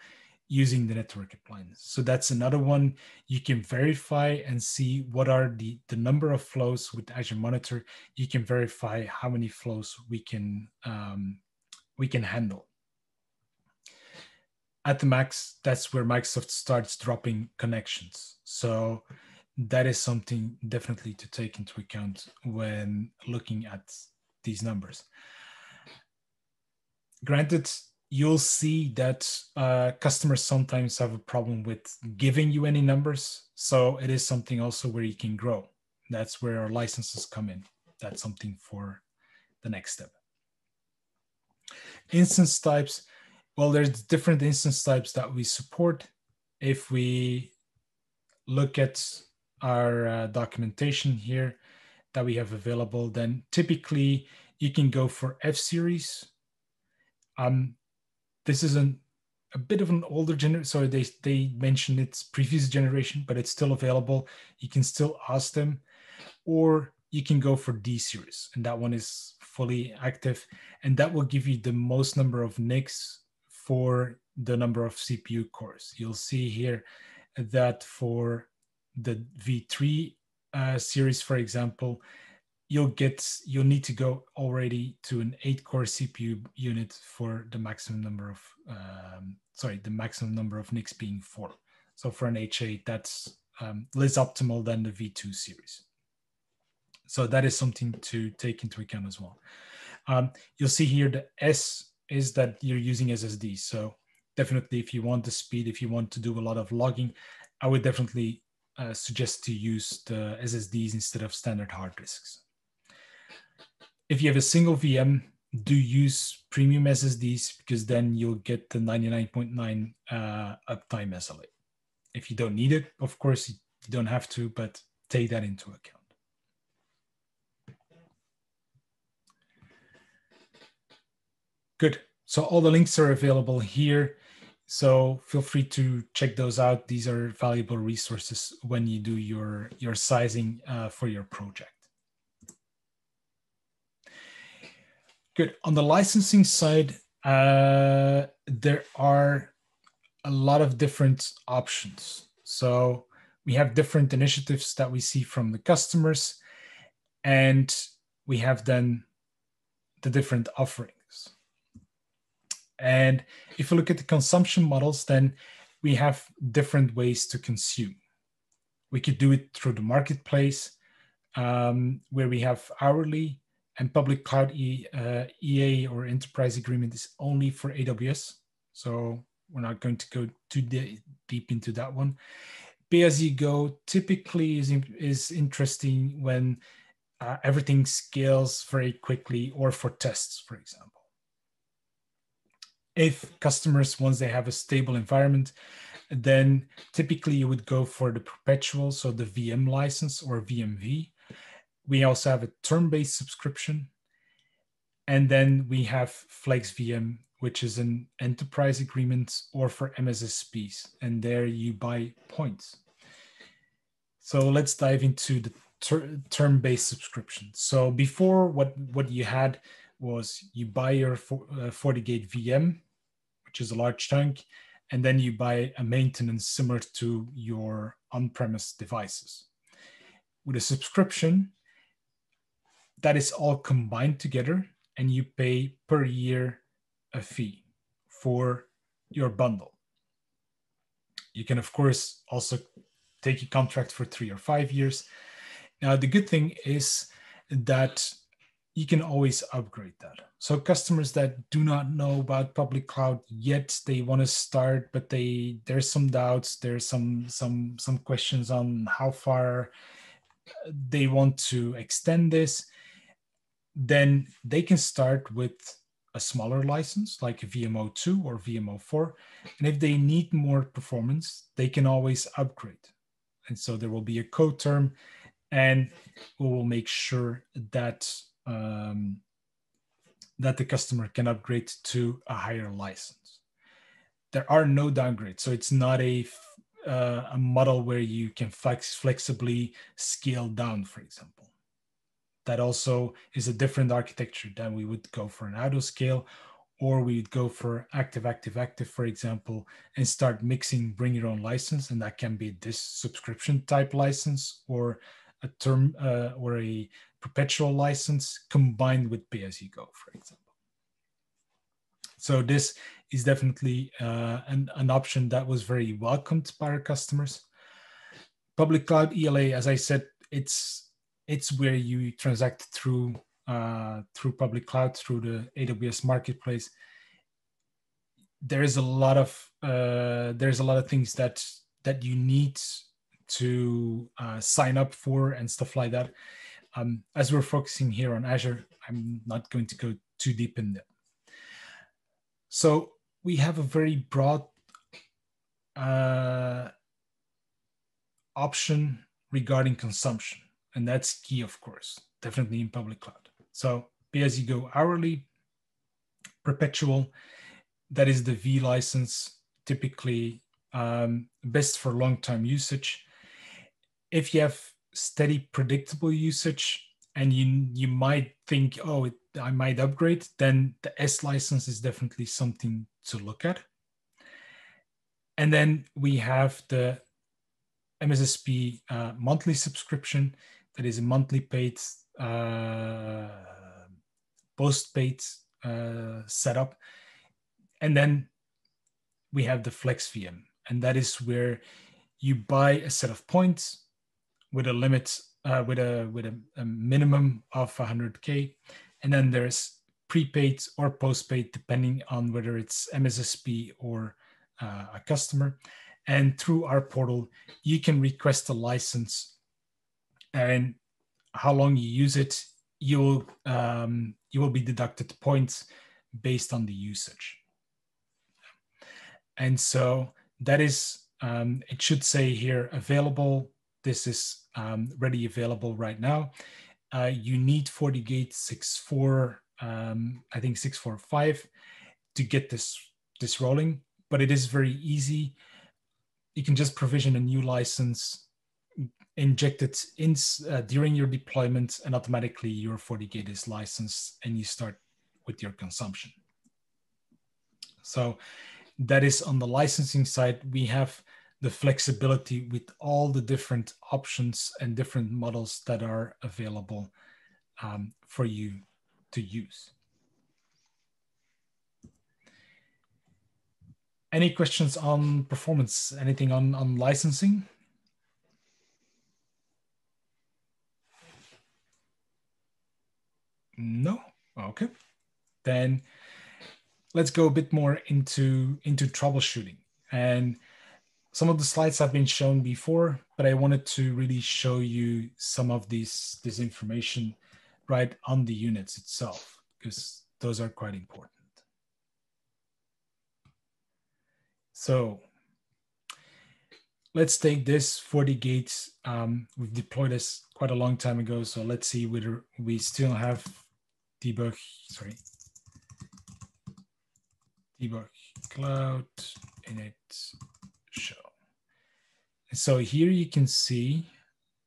using the network appliance. So that's another one you can verify and see what are the number of flows with Azure Monitor. You can verify how many flows we can handle. At the max, that's where Microsoft starts dropping connections. So that is something definitely to take into account when looking at these numbers. Granted, you'll see that customers sometimes have a problem with giving you any numbers. So it is something also where you can grow. That's where our licenses come in. That's something for the next step. Instance types. Well, there's different instance types that we support. If we look at our documentation here that we have available, then typically you can go for F-series. This is a bit of an older generation, so they mentioned it's previous generation, but it's still available. You can still ask them, or you can go for D-series, and that one is fully active, and that will give you the most number of NICs for the number of CPU cores. You'll see here that for the V3 series, for example, you'll need to go already to an 8-core CPU unit for the maximum number of NICs being 4. So for an H8, that's less optimal than the V2 series. So that is something to take into account as well. You'll see here the S is that you're using SSD. So definitely if you want the speed, if you want to do a lot of logging, I would definitely suggest to use the SSDs instead of standard hard disks. If you have a single VM, do use premium SSDs because then you'll get the 99.9 uptime SLA. If you don't need it, of course, you don't have to, but take that into account. Good. So all the links are available here. So feel free to check those out. These are valuable resources when you do your sizing for your project. Good. On the licensing side, there are a lot of different options. So we have different initiatives that we see from the customers, and we have then the different offerings. And if you look at the consumption models, then we have different ways to consume. We could do it through the marketplace, where we have hourly, and public cloud EA or enterprise agreement is only for AWS. So we're not going to go too deep into that one. Pay-as-you-go typically is interesting when everything scales very quickly, or for tests, for example. If customers, once they have a stable environment, then typically you would go for the perpetual, so the VM license or VMV. We also have a term-based subscription. And then we have FlexVM, which is an enterprise agreement, or for MSSPs. And there you buy points. So let's dive into the term-based subscription. So before, what you had was you buy your FortiGate VM, which is a large chunk, and then you buy a maintenance similar to your on-premise devices. With a subscription, that is all combined together, and you pay per year a fee for your bundle. You can, of course, also take a contract for 3 or 5 years. Now, the good thing is that you can always upgrade that. So customers that do not know about public cloud yet, they want to start, but there's some doubts, there's some questions on how far they want to extend this, then they can start with a smaller license like a VMO2 or VMO4. And if they need more performance, they can always upgrade. And so there will be a code term, and we will make sure that that the customer can upgrade to a higher license. There are no downgrades, so it's not a model where you can flexibly scale down, for example. That also is a different architecture than we would go for an auto scale, or we would go for active, active, active, for example, and start mixing bring your own license. And that can be this subscription type license or a term or a perpetual license combined with pay-as-you-go, for example. So this is definitely an option that was very welcomed by our customers. Public cloud ELA, as I said, it's where you transact through public cloud, through the AWS marketplace. There's a lot of things that you need to sign up for and stuff like that. As we're focusing here on Azure, I'm not going to go too deep in there. So we have a very broad option regarding consumption, and that's key, of course, definitely in public cloud. So pay-as-you-go hourly, perpetual, that is the V license, typically best for long-term usage. If you have steady, predictable usage, and you might think, oh, I might upgrade, then the S license is definitely something to look at. And then we have the MSSP monthly subscription, that is a monthly paid, post-paid setup. And then we have the Flex VM, and that is where you buy a set of points with a limit, with a minimum of 100K, and then there's prepaid or postpaid depending on whether it's MSSP or a customer. And through our portal, you can request a license, and how long you use it, you will be deducted points based on the usage. And so that is, it should say here available. This is ready available right now. You need FortiGate 6.4, I think 6.4.5 to get this rolling, but it is very easy. You can just provision a new license, inject it in during your deployment, and automatically your FortiGate is licensed, and you start with your consumption. So that is on the licensing side. We have the flexibility with all the different options and different models that are available for you to use. Any questions on performance? Anything on licensing? No? Okay. Then let's go a bit more into troubleshooting. And some of the slides have been shown before, but I wanted to really show you some of this information right on the units itself, because those are quite important. So let's take this FortiGate. We've deployed this quite a long time ago. So let's see whether we still have debug cloud init show. And so here you can see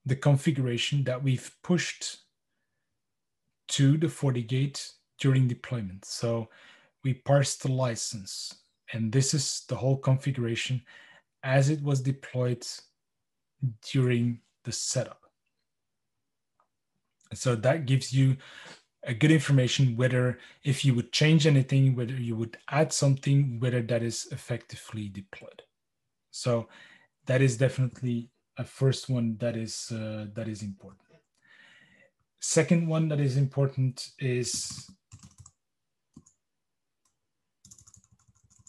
the configuration that we've pushed to the FortiGate during deployment. So we parsed the license, and this is the whole configuration as it was deployed during the setup. So that gives you a good information whether if you would change anything, whether you would add something, whether that is effectively deployed. So that is definitely a first one that is important. Second one that is important is,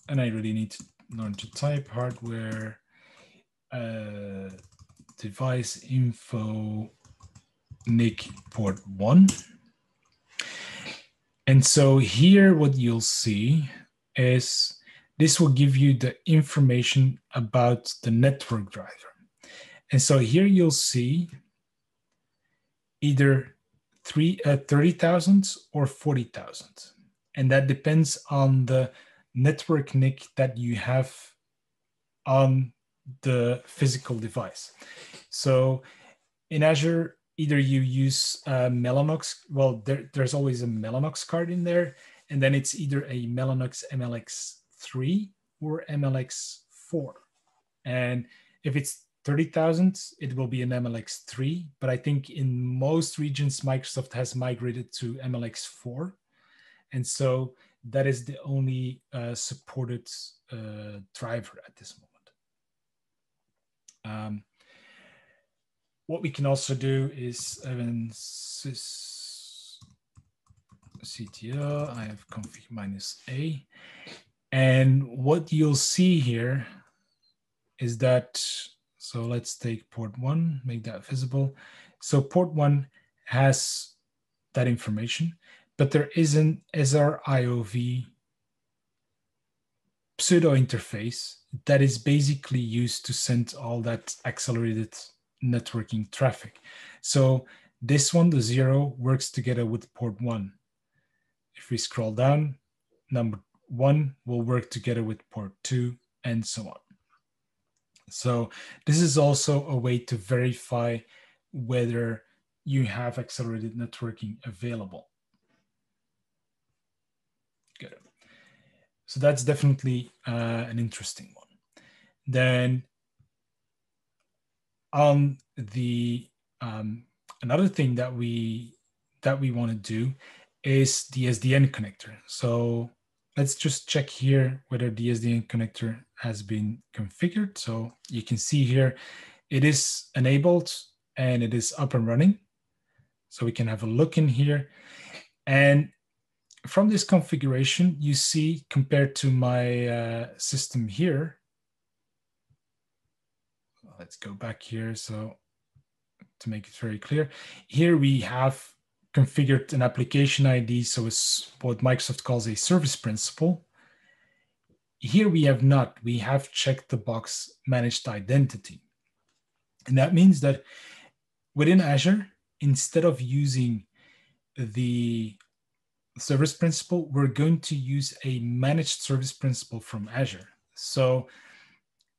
and I really need to learn to type, hardware device info NIC port 1. And so here what you'll see is this will give you the information about the network driver. And so here you'll see either 30,000 or 40,000. And that depends on the network NIC that you have on the physical device. So in Azure, either you use Mellanox, well, there's always a Mellanox card in there, and then it's either a Mellanox MLX3 or MLX4. And if it's 30,000, it will be an MLX3, but I think in most regions, Microsoft has migrated to MLX4. And so that is the only supported driver at this moment. What we can also do is even CTL, I have config -a. And what you'll see here is that, so let's take port 1, make that visible. So port 1 has that information, but there is an SRIOV pseudo interface that is basically used to send all that accelerated networking traffic. So this one, the 0, works together with port 1. If we scroll down, number 1 will work together with port 2, and so on. So this is also a way to verify whether you have accelerated networking available. Good. So that's definitely an interesting one. Then on the another thing that we want to do is the Sdn connector. So let's just check here whether the Sdn connector has been configured. So you can see here it is enabled and it is up and running. So we can have a look in here. And from this configuration, you see compared to my system here, let's go back here. So to make it very clear, here we have configured an application ID. So it's what Microsoft calls a service principal. Here we have not, we have checked the box managed identity. And that means that within Azure, instead of using the service principal, we're going to use a managed service principal from Azure. So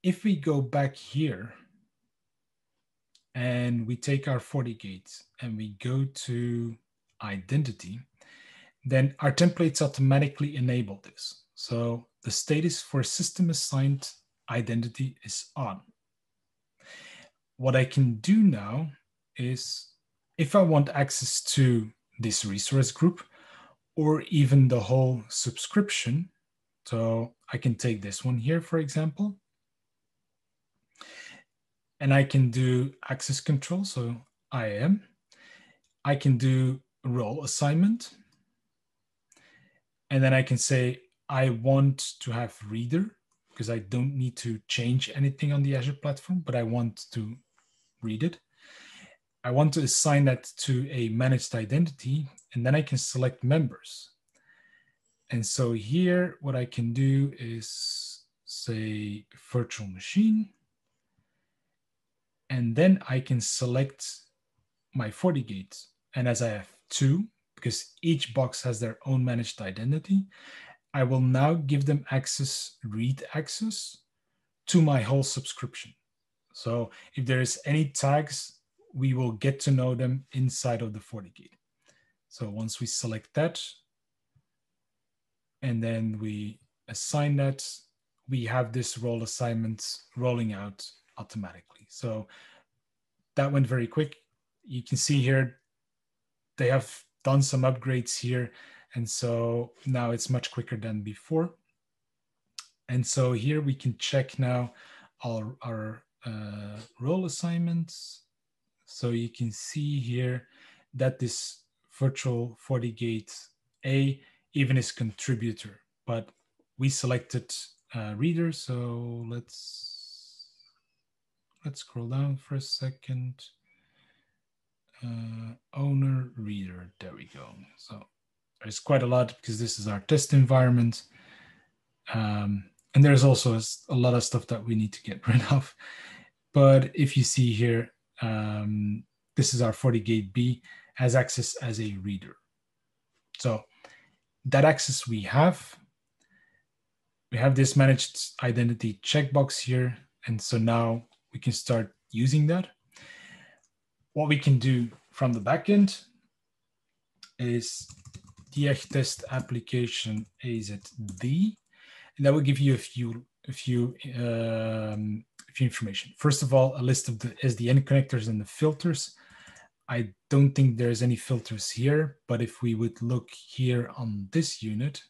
if we go back here and we take our FortiGate and we go to identity, then our templates automatically enable this. So the status for system assigned identity is on. What I can do now is, if I want access to this resource group or even the whole subscription, so I can take this one here, for example, and I can do access control, so IAM. I can do role assignment, and then I can say I want to have reader, because I don't need to change anything on the Azure platform, but I want to read it. I want to assign that to a managed identity, and then I can select members. And so here, what I can do is say virtual machine, and then I can select my FortiGate. And as I have 2, because each box has their own managed identity, I will now give them access, read access to my whole subscription. So if there is any tags, we will get to know them inside of the FortiGate. So once we select that, and then we assign that, we have this role assignment rolling out automatically. So that went very quick. You can see here, they have done some upgrades here. And so now it's much quicker than before. And so here we can check now our role assignments. So you can see here that this virtual FortiGate A even is contributor, but we selected reader. So let's scroll down for a second. Owner reader, there we go. So There's quite a lot because this is our test environment. And there's also a lot of stuff that we need to get rid of. But if you see here, this is our FortiGate B, has access as a reader. So that access we have this managed identity checkbox here. And so now we can start using that. What we can do from the backend is dreht test application AZD, and that will give you a few information. First of all, a list of the Sdn connectors and the filters. I don't think there's any filters here, but if we would look here on this unit,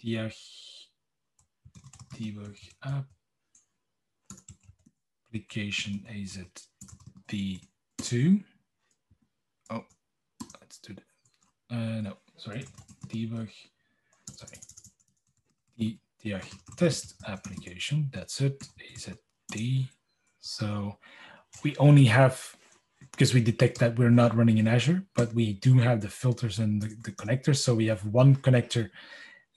debug application AZD2. Oh, let's do that. No, sorry, debug. Sorry, the test application. That's it. AZD. So we only have, because we detect that we're not running in Azure, but we do have the filters and the connectors. So we have one connector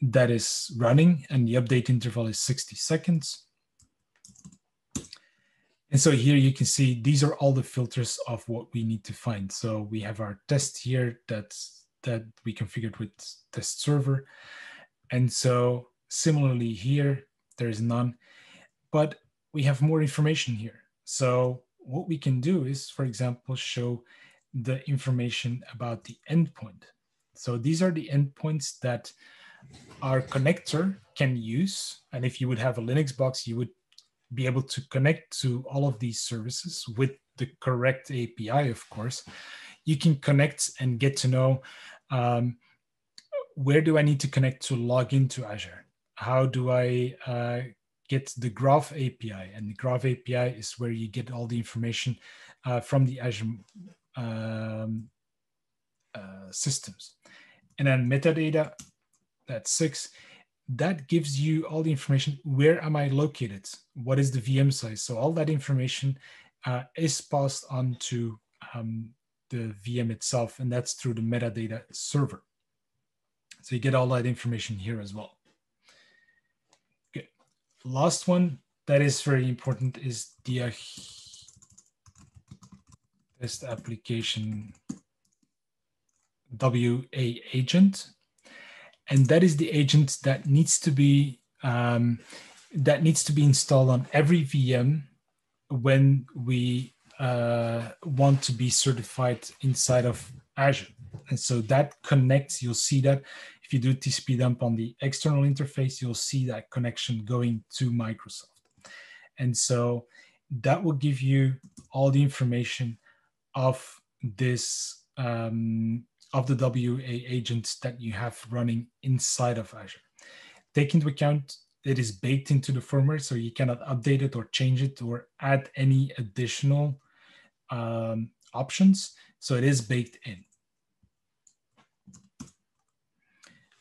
that is running, and the update interval is 60 seconds. And so here you can see these are all the filters of what we need to find. So we have our test here that we configured with test server. And so similarly here, there is none, but we have more information here. So what we can do is, for example, show the information about the endpoint. So these are the endpoints that our connector can use. And if you would have a Linux box, you would be able to connect to all of these services with the correct API, of course. You can connect and get to know where do I need to connect to log into Azure? How do I get the Graph API? And the Graph API is where you get all the information from the Azure systems. And then metadata, that's 6. That gives you all the information. Where am I located? What is the VM size? So all that information is passed on to the VM itself, and that's through the metadata server. So you get all that information here as well. Good. Last one that is very important is the test application WA agent. And that is the agent that needs to be installed on every VM when we want to be certified inside of Azure. And so that connects. You'll see that if you do TCP dump on the external interface, you'll see that connection going to Microsoft. And so that will give you all the information of this. Of the WA agents that you have running inside of Azure. Take into account it is baked into the firmware, so you cannot update it or change it or add any additional options. So it is baked in.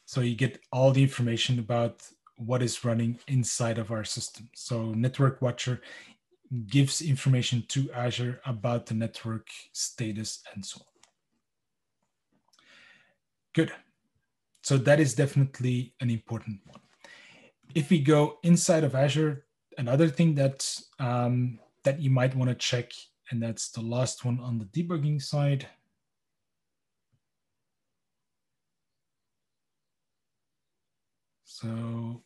So you get all the information about what is running inside of our system. So Network Watcher gives information to Azure about the network status and so on. Good. So that is definitely an important one. If we go inside of Azure, another thing that, that you might want to check, and that's the last one on the debugging side. So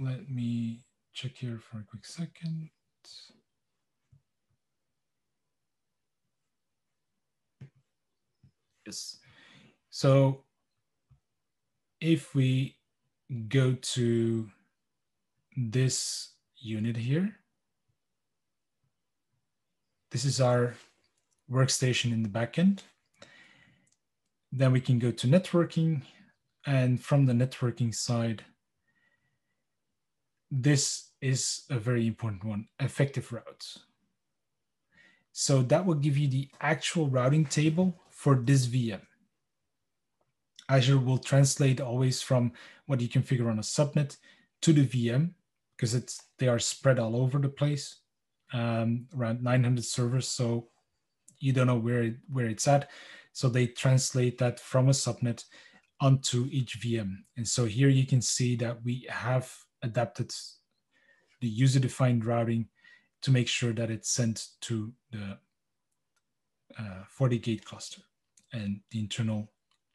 let me check here for a quick second. Yes. So if we go to this unit here, this is our workstation in the backend. Then we can go to networking, and from the networking side, this is a very important one, effective routes. So that will give you the actual routing table for this VM. Azure will translate always from what you configure on a subnet to the VM, because they are spread all over the place, around 900 servers. So you don't know where it's at. So they translate that from a subnet onto each VM. And so here you can see that we have adapted the user-defined routing to make sure that it's sent to the FortiGate cluster and the internal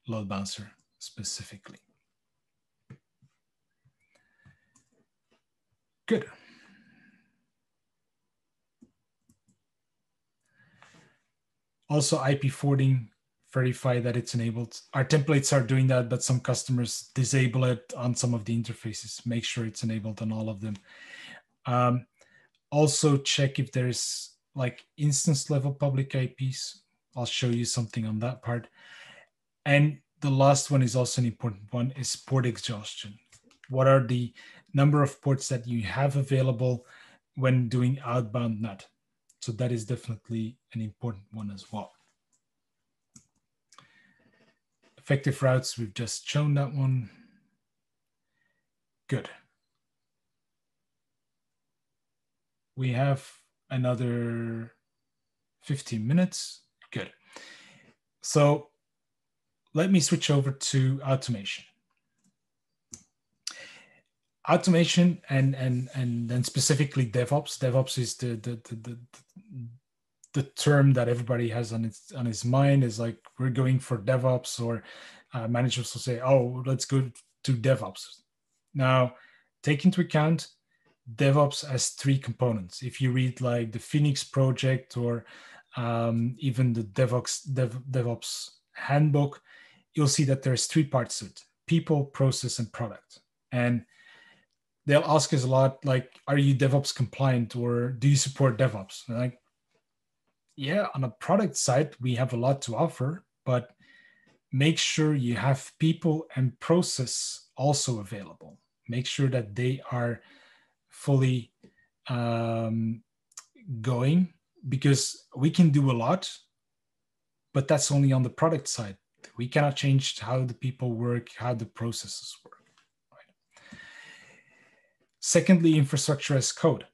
load balancer specifically. Good. Also, IP forwarding, verify that it's enabled. Our templates are doing that, but some customers disable it on some of the interfaces. Make sure it's enabled on all of them. Also check if there's like instance level public IPs. I'll show you something on that part. And the last one is also an important one, is port exhaustion. What are the number of ports that you have available when doing outbound NAT? So that is definitely an important one as well. Effective routes, we've just shown that one. Good. We have another 15 minutes. Good. So let me switch over to automation. Automation and then specifically DevOps. DevOps is the term that everybody has on his mind, is like, we're going for DevOps, or managers will say, oh, let's go to DevOps. Now, take into account DevOps has 3 components. If you read like the Phoenix project or even the DevOps handbook, you'll see that there's 3 parts to it: people, process, and product. And they'll ask us a lot, like, are you DevOps compliant, or do you support DevOps? And like, yeah, on a product side, we have a lot to offer, but make sure you have people and process also available. Make sure that they are fully going, because we can do a lot, but that's only on the product side. We cannot change how the people work, how the processes work. Right? Secondly, infrastructure as code.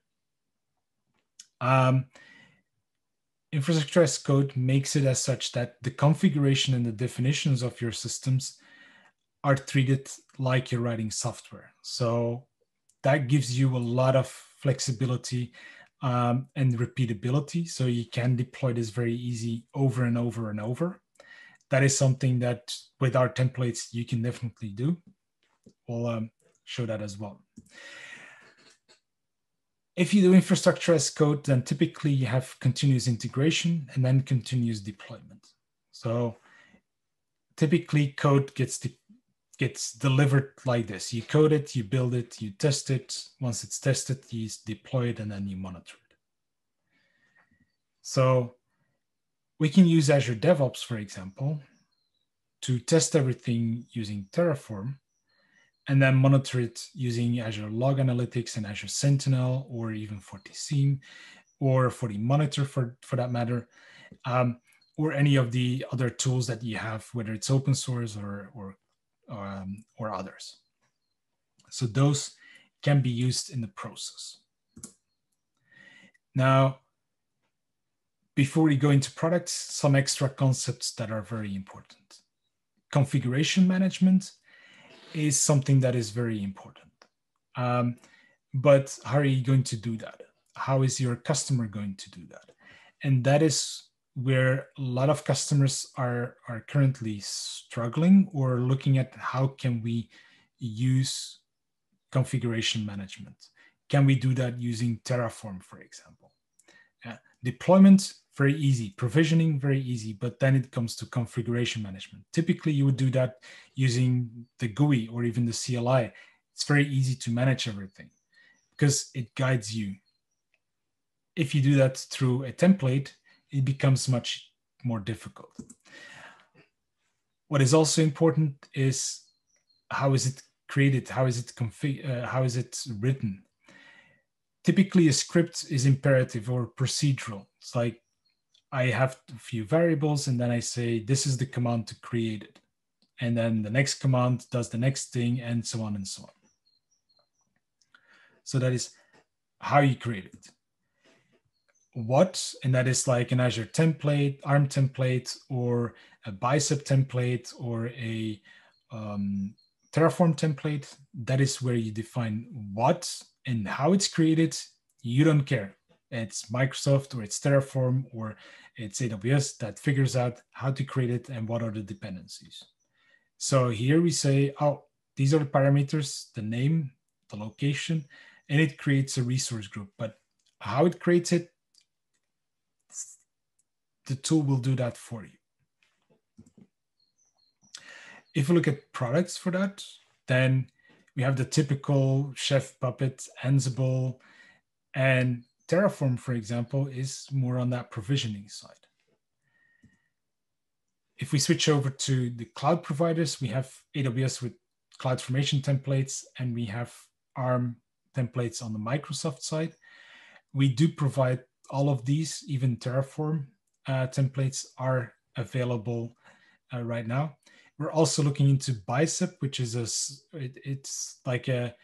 Infrastructure as code makes it as such that the configuration and the definitions of your systems are treated like you're writing software. So that gives you a lot of flexibility and repeatability. So you can deploy this very easy over and over and over. That is something that with our templates, you can definitely do. We'll show that as well. If you do infrastructure as code, then typically you have continuous integration and then continuous deployment. So typically code gets delivered like this. You code it, you build it, you test it. Once it's tested, you deploy it, and then you monitor it. So we can use Azure DevOps, for example, to test everything using Terraform, and then monitor it using Azure Log Analytics and Azure Sentinel, or even FortiSIEM, or FortiMonitor for that matter, or any of the other tools that you have, whether it's open source or others. So those can be used in the process. Now, before we go into products, some extra concepts that are very important. Configuration management is something that is very important. But how are you going to do that? How is your customer going to do that? And that is where a lot of customers are currently struggling, or looking at how can we use configuration management. Can we do that using Terraform, for example? Deployment, very easy. Provisioning, very easy. But then it comes to configuration management. Typically, you would do that using the GUI or even the CLI. It's very easy to manage everything because it guides you. If you do that through a template, it becomes much more difficult. What is also important is, how is it created? How is it how is it written? Typically, a script is imperative or procedural. It's like, I have a few variables, and then I say, this is the command to create it. And then the next command does the next thing, and so on and so on. So that is how you create it. What, and that is like an Azure template, ARM template, or bicep template or a Terraform template, that is where you define what and how it's created. You don't care. It's Microsoft or it's Terraform or it's AWS that figures out how to create it and what are the dependencies. So here we say, oh, these are the parameters, the name, the location, and it creates a resource group. But how it creates it, the tool will do that for you. If we look at products for that, then we have the typical Chef, Puppet, Ansible, and Terraform, for example, is more on that provisioning side. If we switch over to the cloud providers, we have AWS with CloudFormation templates, and we have ARM templates on the Microsoft side. We do provide all of these, even Terraform templates are available right now. We're also looking into Bicep, which is it's like a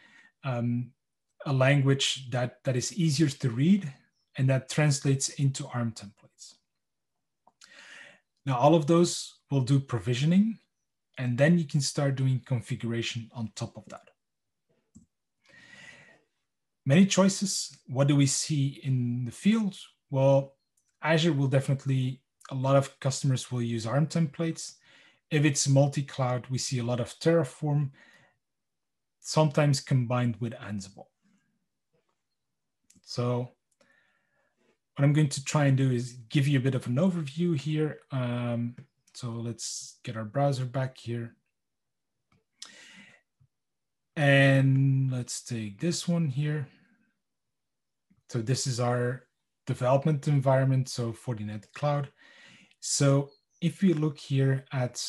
language that is easier to read and that translates into ARM templates. Now, all of those will do provisioning, and then you can start doing configuration on top of that. Many choices. What do we see in the field? Well, Azure will definitely, a lot of customers will use ARM templates. If it's multi-cloud, we see a lot of Terraform, sometimes combined with Ansible. So what I'm going to try and do is give you a bit of an overview here. So let's get our browser back here. And let's take this one here. So this is our development environment, so Fortinet Cloud. So if we look here at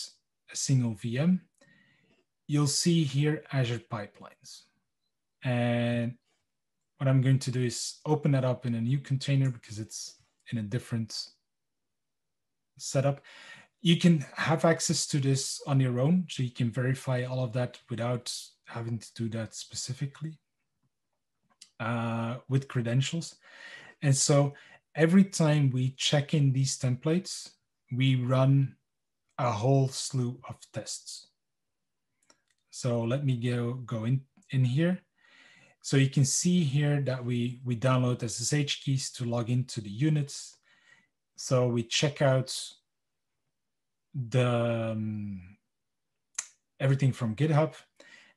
a single VM, you'll see here Azure pipelines. And what I'm going to do is open that up in a new container because it's in a different setup. You can have access to this on your own, so you can verify all of that without having to do that specifically with credentials. And so every time we check in these templates, we run a whole slew of tests. So let me go in here. So you can see here that we download SSH keys to log into the units. So we check out the everything from GitHub,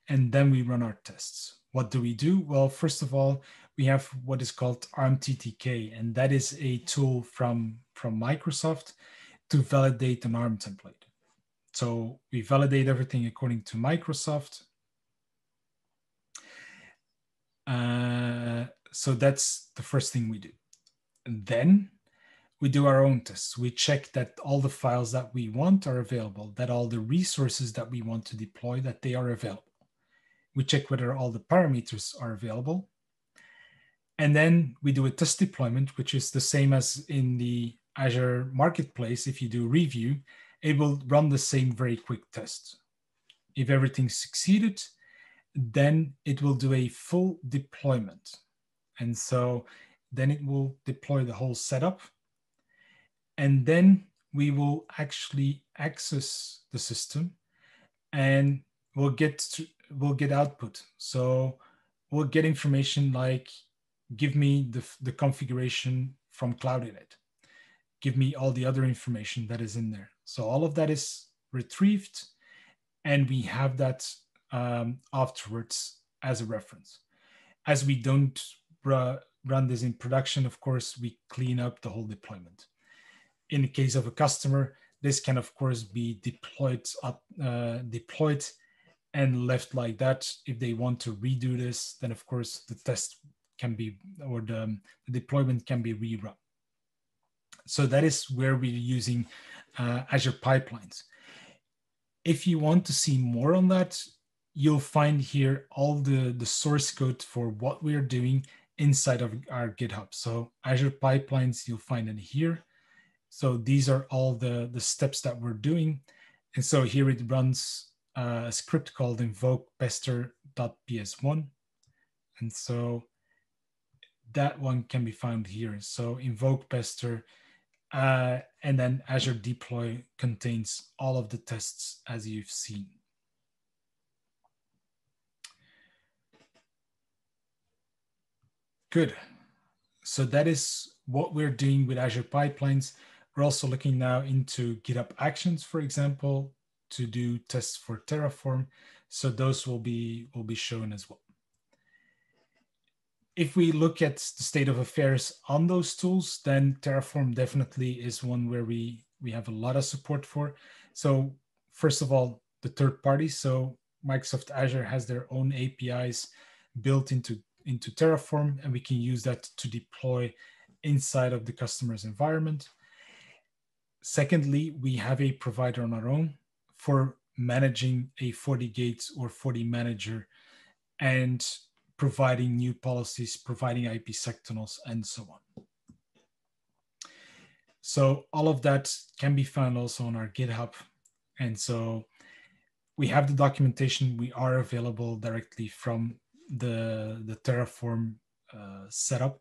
and then we run our tests. What do we do? Well, first of all, we have what is called ARM-TTK, and that is a tool from Microsoft to validate an ARM template. So we validate everything according to Microsoft. So that's the first thing we do. And then we do our own tests. We check that all the files that we want are available, that all the resources that we want to deploy, that they are available. We check whether all the parameters are available. And then we do a test deployment, which is the same as in the Azure Marketplace. If you do review, it will run the same very quick test. If everything succeeded, then it will do a full deployment. And so then it will deploy the whole setup. And then we will actually access the system and we'll get output. So we'll get information like, give me the configuration from Cloud-Init. Give me all the other information that is in there. So all of that is retrieved and we have that afterwards as a reference. As we don't run this in production, of course, we clean up the whole deployment. In the case of a customer, this can, of course, be deployed and left like that. If they want to redo this, then, of course, the test can be, or the deployment can be rerun. So that is where we're using Azure pipelines. If you want to see more on that, you'll find here all the source code for what we're doing inside of our GitHub. So Azure pipelines, you'll find it here. So these are all the steps that we're doing. And so here it runs a script called invoke pester.ps1. And so that one can be found here. So invoke pester And then Azure Deploy contains all of the tests as you've seen. Good. So that is what we're doing with Azure Pipelines. We're also looking now into GitHub Actions, for example, to do tests for Terraform. So those will be shown as well. If we look at the state of affairs on those tools, then Terraform definitely is one where we have a lot of support for. So first of all, the third parties. So Microsoft Azure has their own APIs built into Terraform, and we can use that to deploy inside of the customer's environment. Secondly, we have a provider on our own for managing a FortiGate or FortiManager and providing new policies, providing IPsec tunnels, and so on. So all of that can be found also on our GitHub. And so we have the documentation. We are available directly from the Terraform setup.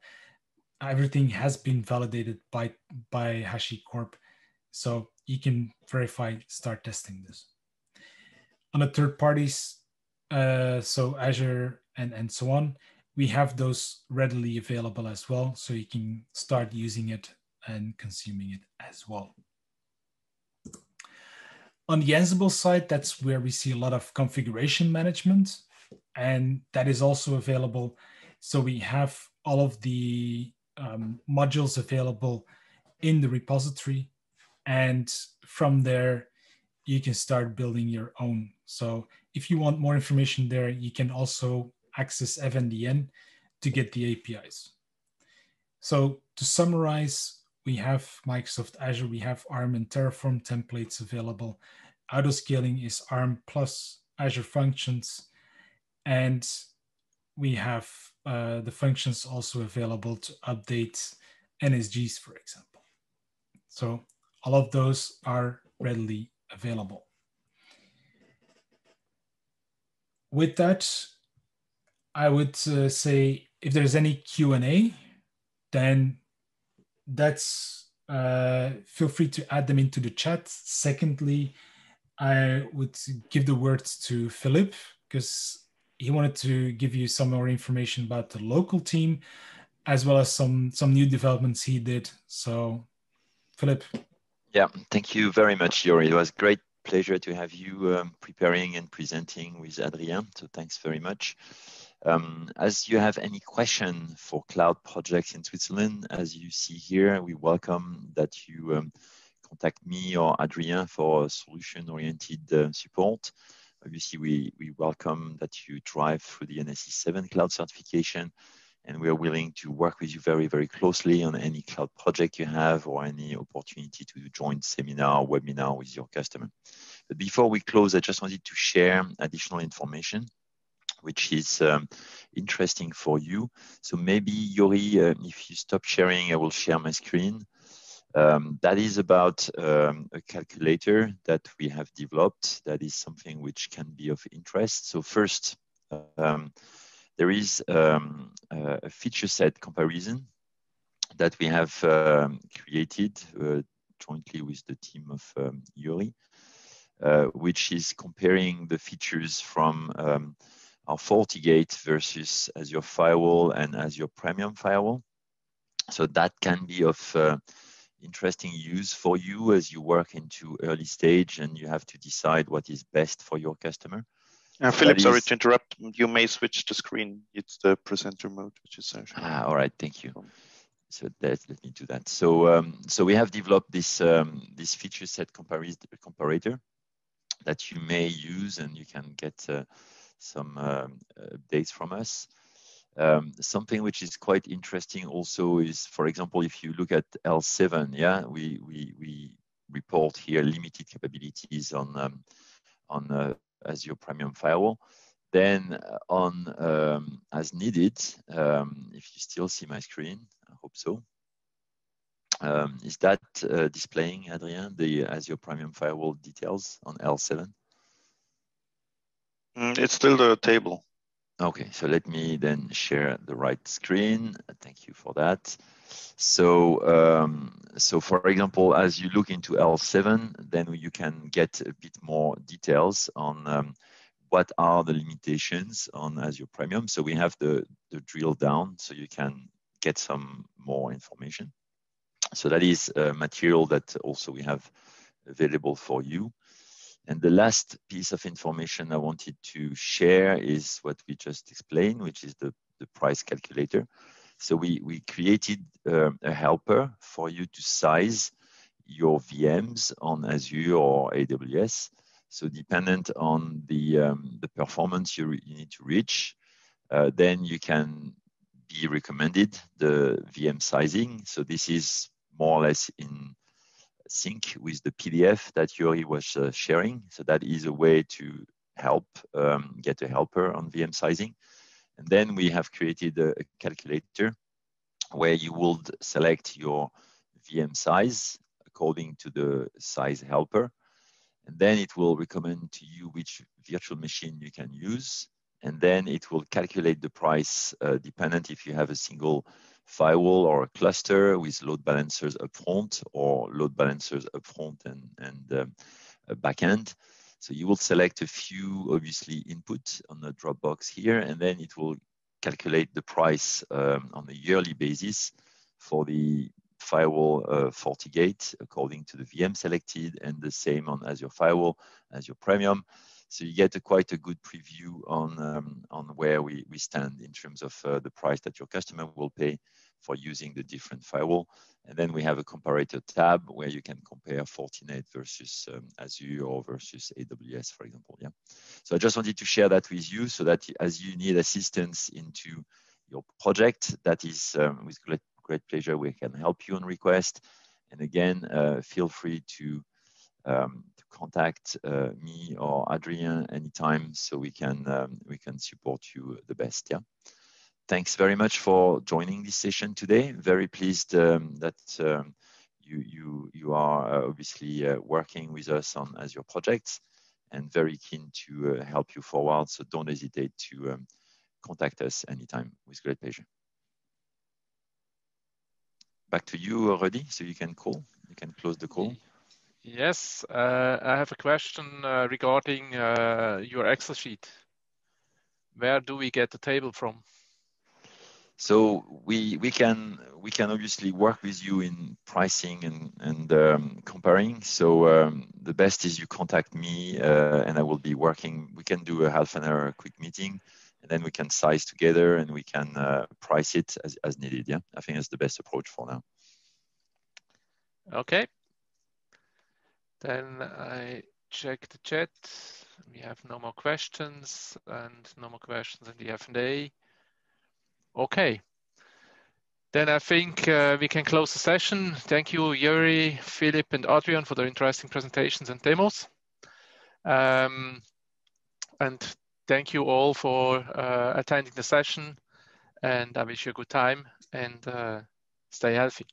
Everything has been validated by HashiCorp. So you can verify, start testing this. On the third parties, so Azure and so on, we have those readily available as well. So you can start using it and consuming it as well. On the Ansible side, that's where we see a lot of configuration management, and that is also available. So we have all of the modules available in the repository, and from there, you can start building your own. So if you want more information there, you can also access FNDN to get the APIs. So to summarize, we have Microsoft Azure, we have ARM and Terraform templates available. Autoscaling is ARM plus Azure Functions. And we have the functions also available to update NSGs, for example. So all of those are readily available. With that, I would say if there's any Q&A, then that's feel free to add them into the chat. Secondly, I would give the words to Philip because he wanted to give you some more information about the local team, as well as some new developments he did. So, Philip. Yeah, thank you very much, Yuri. It was a great pleasure to have you preparing and presenting with Adrien. So thanks very much. As you have any question for cloud projects in Switzerland, as you see here, we welcome that you contact me or Adrien for solution-oriented support. Obviously, we welcome that you drive through the NSE 7 cloud certification, and we are willing to work with you very, very closely on any cloud project you have or any opportunity to join seminar or webinar with your customer. But before we close, I just wanted to share additional information which is interesting for you. So maybe, Yuri, if you stop sharing, I will share my screen. That is about a calculator that we have developed. That is something which can be of interest. So first, there is a feature set comparison that we have created jointly with the team of Yuri, which is comparing the features from our FortiGate versus Azure Firewall and Azure Premium Firewall. So that can be of interesting use for you as you work into early stage and you have to decide what is best for your customer. Philip, sorry to interrupt. You may switch the screen. It's the presenter mode, which is all right, thank you. So let me do that. So so we have developed this this feature set comparator that you may use, and you can get some updates from us. Something which is quite interesting also is, for example, if you look at L7, yeah, we report here limited capabilities on Azure Premium Firewall. Then on as needed, if you still see my screen, I hope so. Is that displaying, Adrien, the Azure Premium Firewall details on L7? It's still the table. Okay, so let me then share the right screen. Thank you for that. So for example, as you look into L7, then you can get a bit more details on what are the limitations on Azure Premium. So we have the drill down, so you can get some more information. So that is material that also we have available for you. And the last piece of information I wanted to share is what we just explained, which is the price calculator. So we created a helper for you to size your VMs on Azure or AWS. So dependent on the performance you need to reach, then you can be recommended the VM sizing. So this is more or less in sync with the PDF that Yuri was sharing. So that is a way to help get a helper on VM sizing. And then we have created a calculator where you would select your VM size according to the size helper. And then it will recommend to you which virtual machine you can use. And then it will calculate the price dependent if you have a single firewall or a cluster with load balancers upfront or load balancers upfront and a backend. So you will select a few, obviously, input on the Dropbox here, and then it will calculate the price on a yearly basis for the firewall FortiGate according to the VM selected, and the same on Azure Firewall, Azure Premium. So you get quite a good preview on where we stand in terms of the price that your customer will pay for using the different firewall. And then we have a comparator tab where you can compare Fortinet versus Azure or versus AWS, for example. Yeah. So I just wanted to share that with you so that as you need assistance into your project, that is with great pleasure we can help you on request. And again, feel free to contact me or Adrien anytime so we can support you the best. Yeah. Thanks very much for joining this session today. Very pleased that you are obviously working with us on Azure projects, and very keen to help you forward. So don't hesitate to contact us anytime with great pleasure. Back to you, Rudy, so you can close the call. Yes, I have a question regarding your Excel sheet. Where do we get the table from? So we can obviously work with you in pricing and comparing. So the best is you contact me and I will be working. We can do a half an hour quick meeting, and then we can size together and we can price it as needed. Yeah, I think that's the best approach for now. Okay. Then I check the chat. We have no more questions and no more questions in the F&A. Okay. Then I think we can close the session. Thank you, Yuri, Philip, and Adrian for their interesting presentations and demos. And thank you all for attending the session. And I wish you a good time and stay healthy.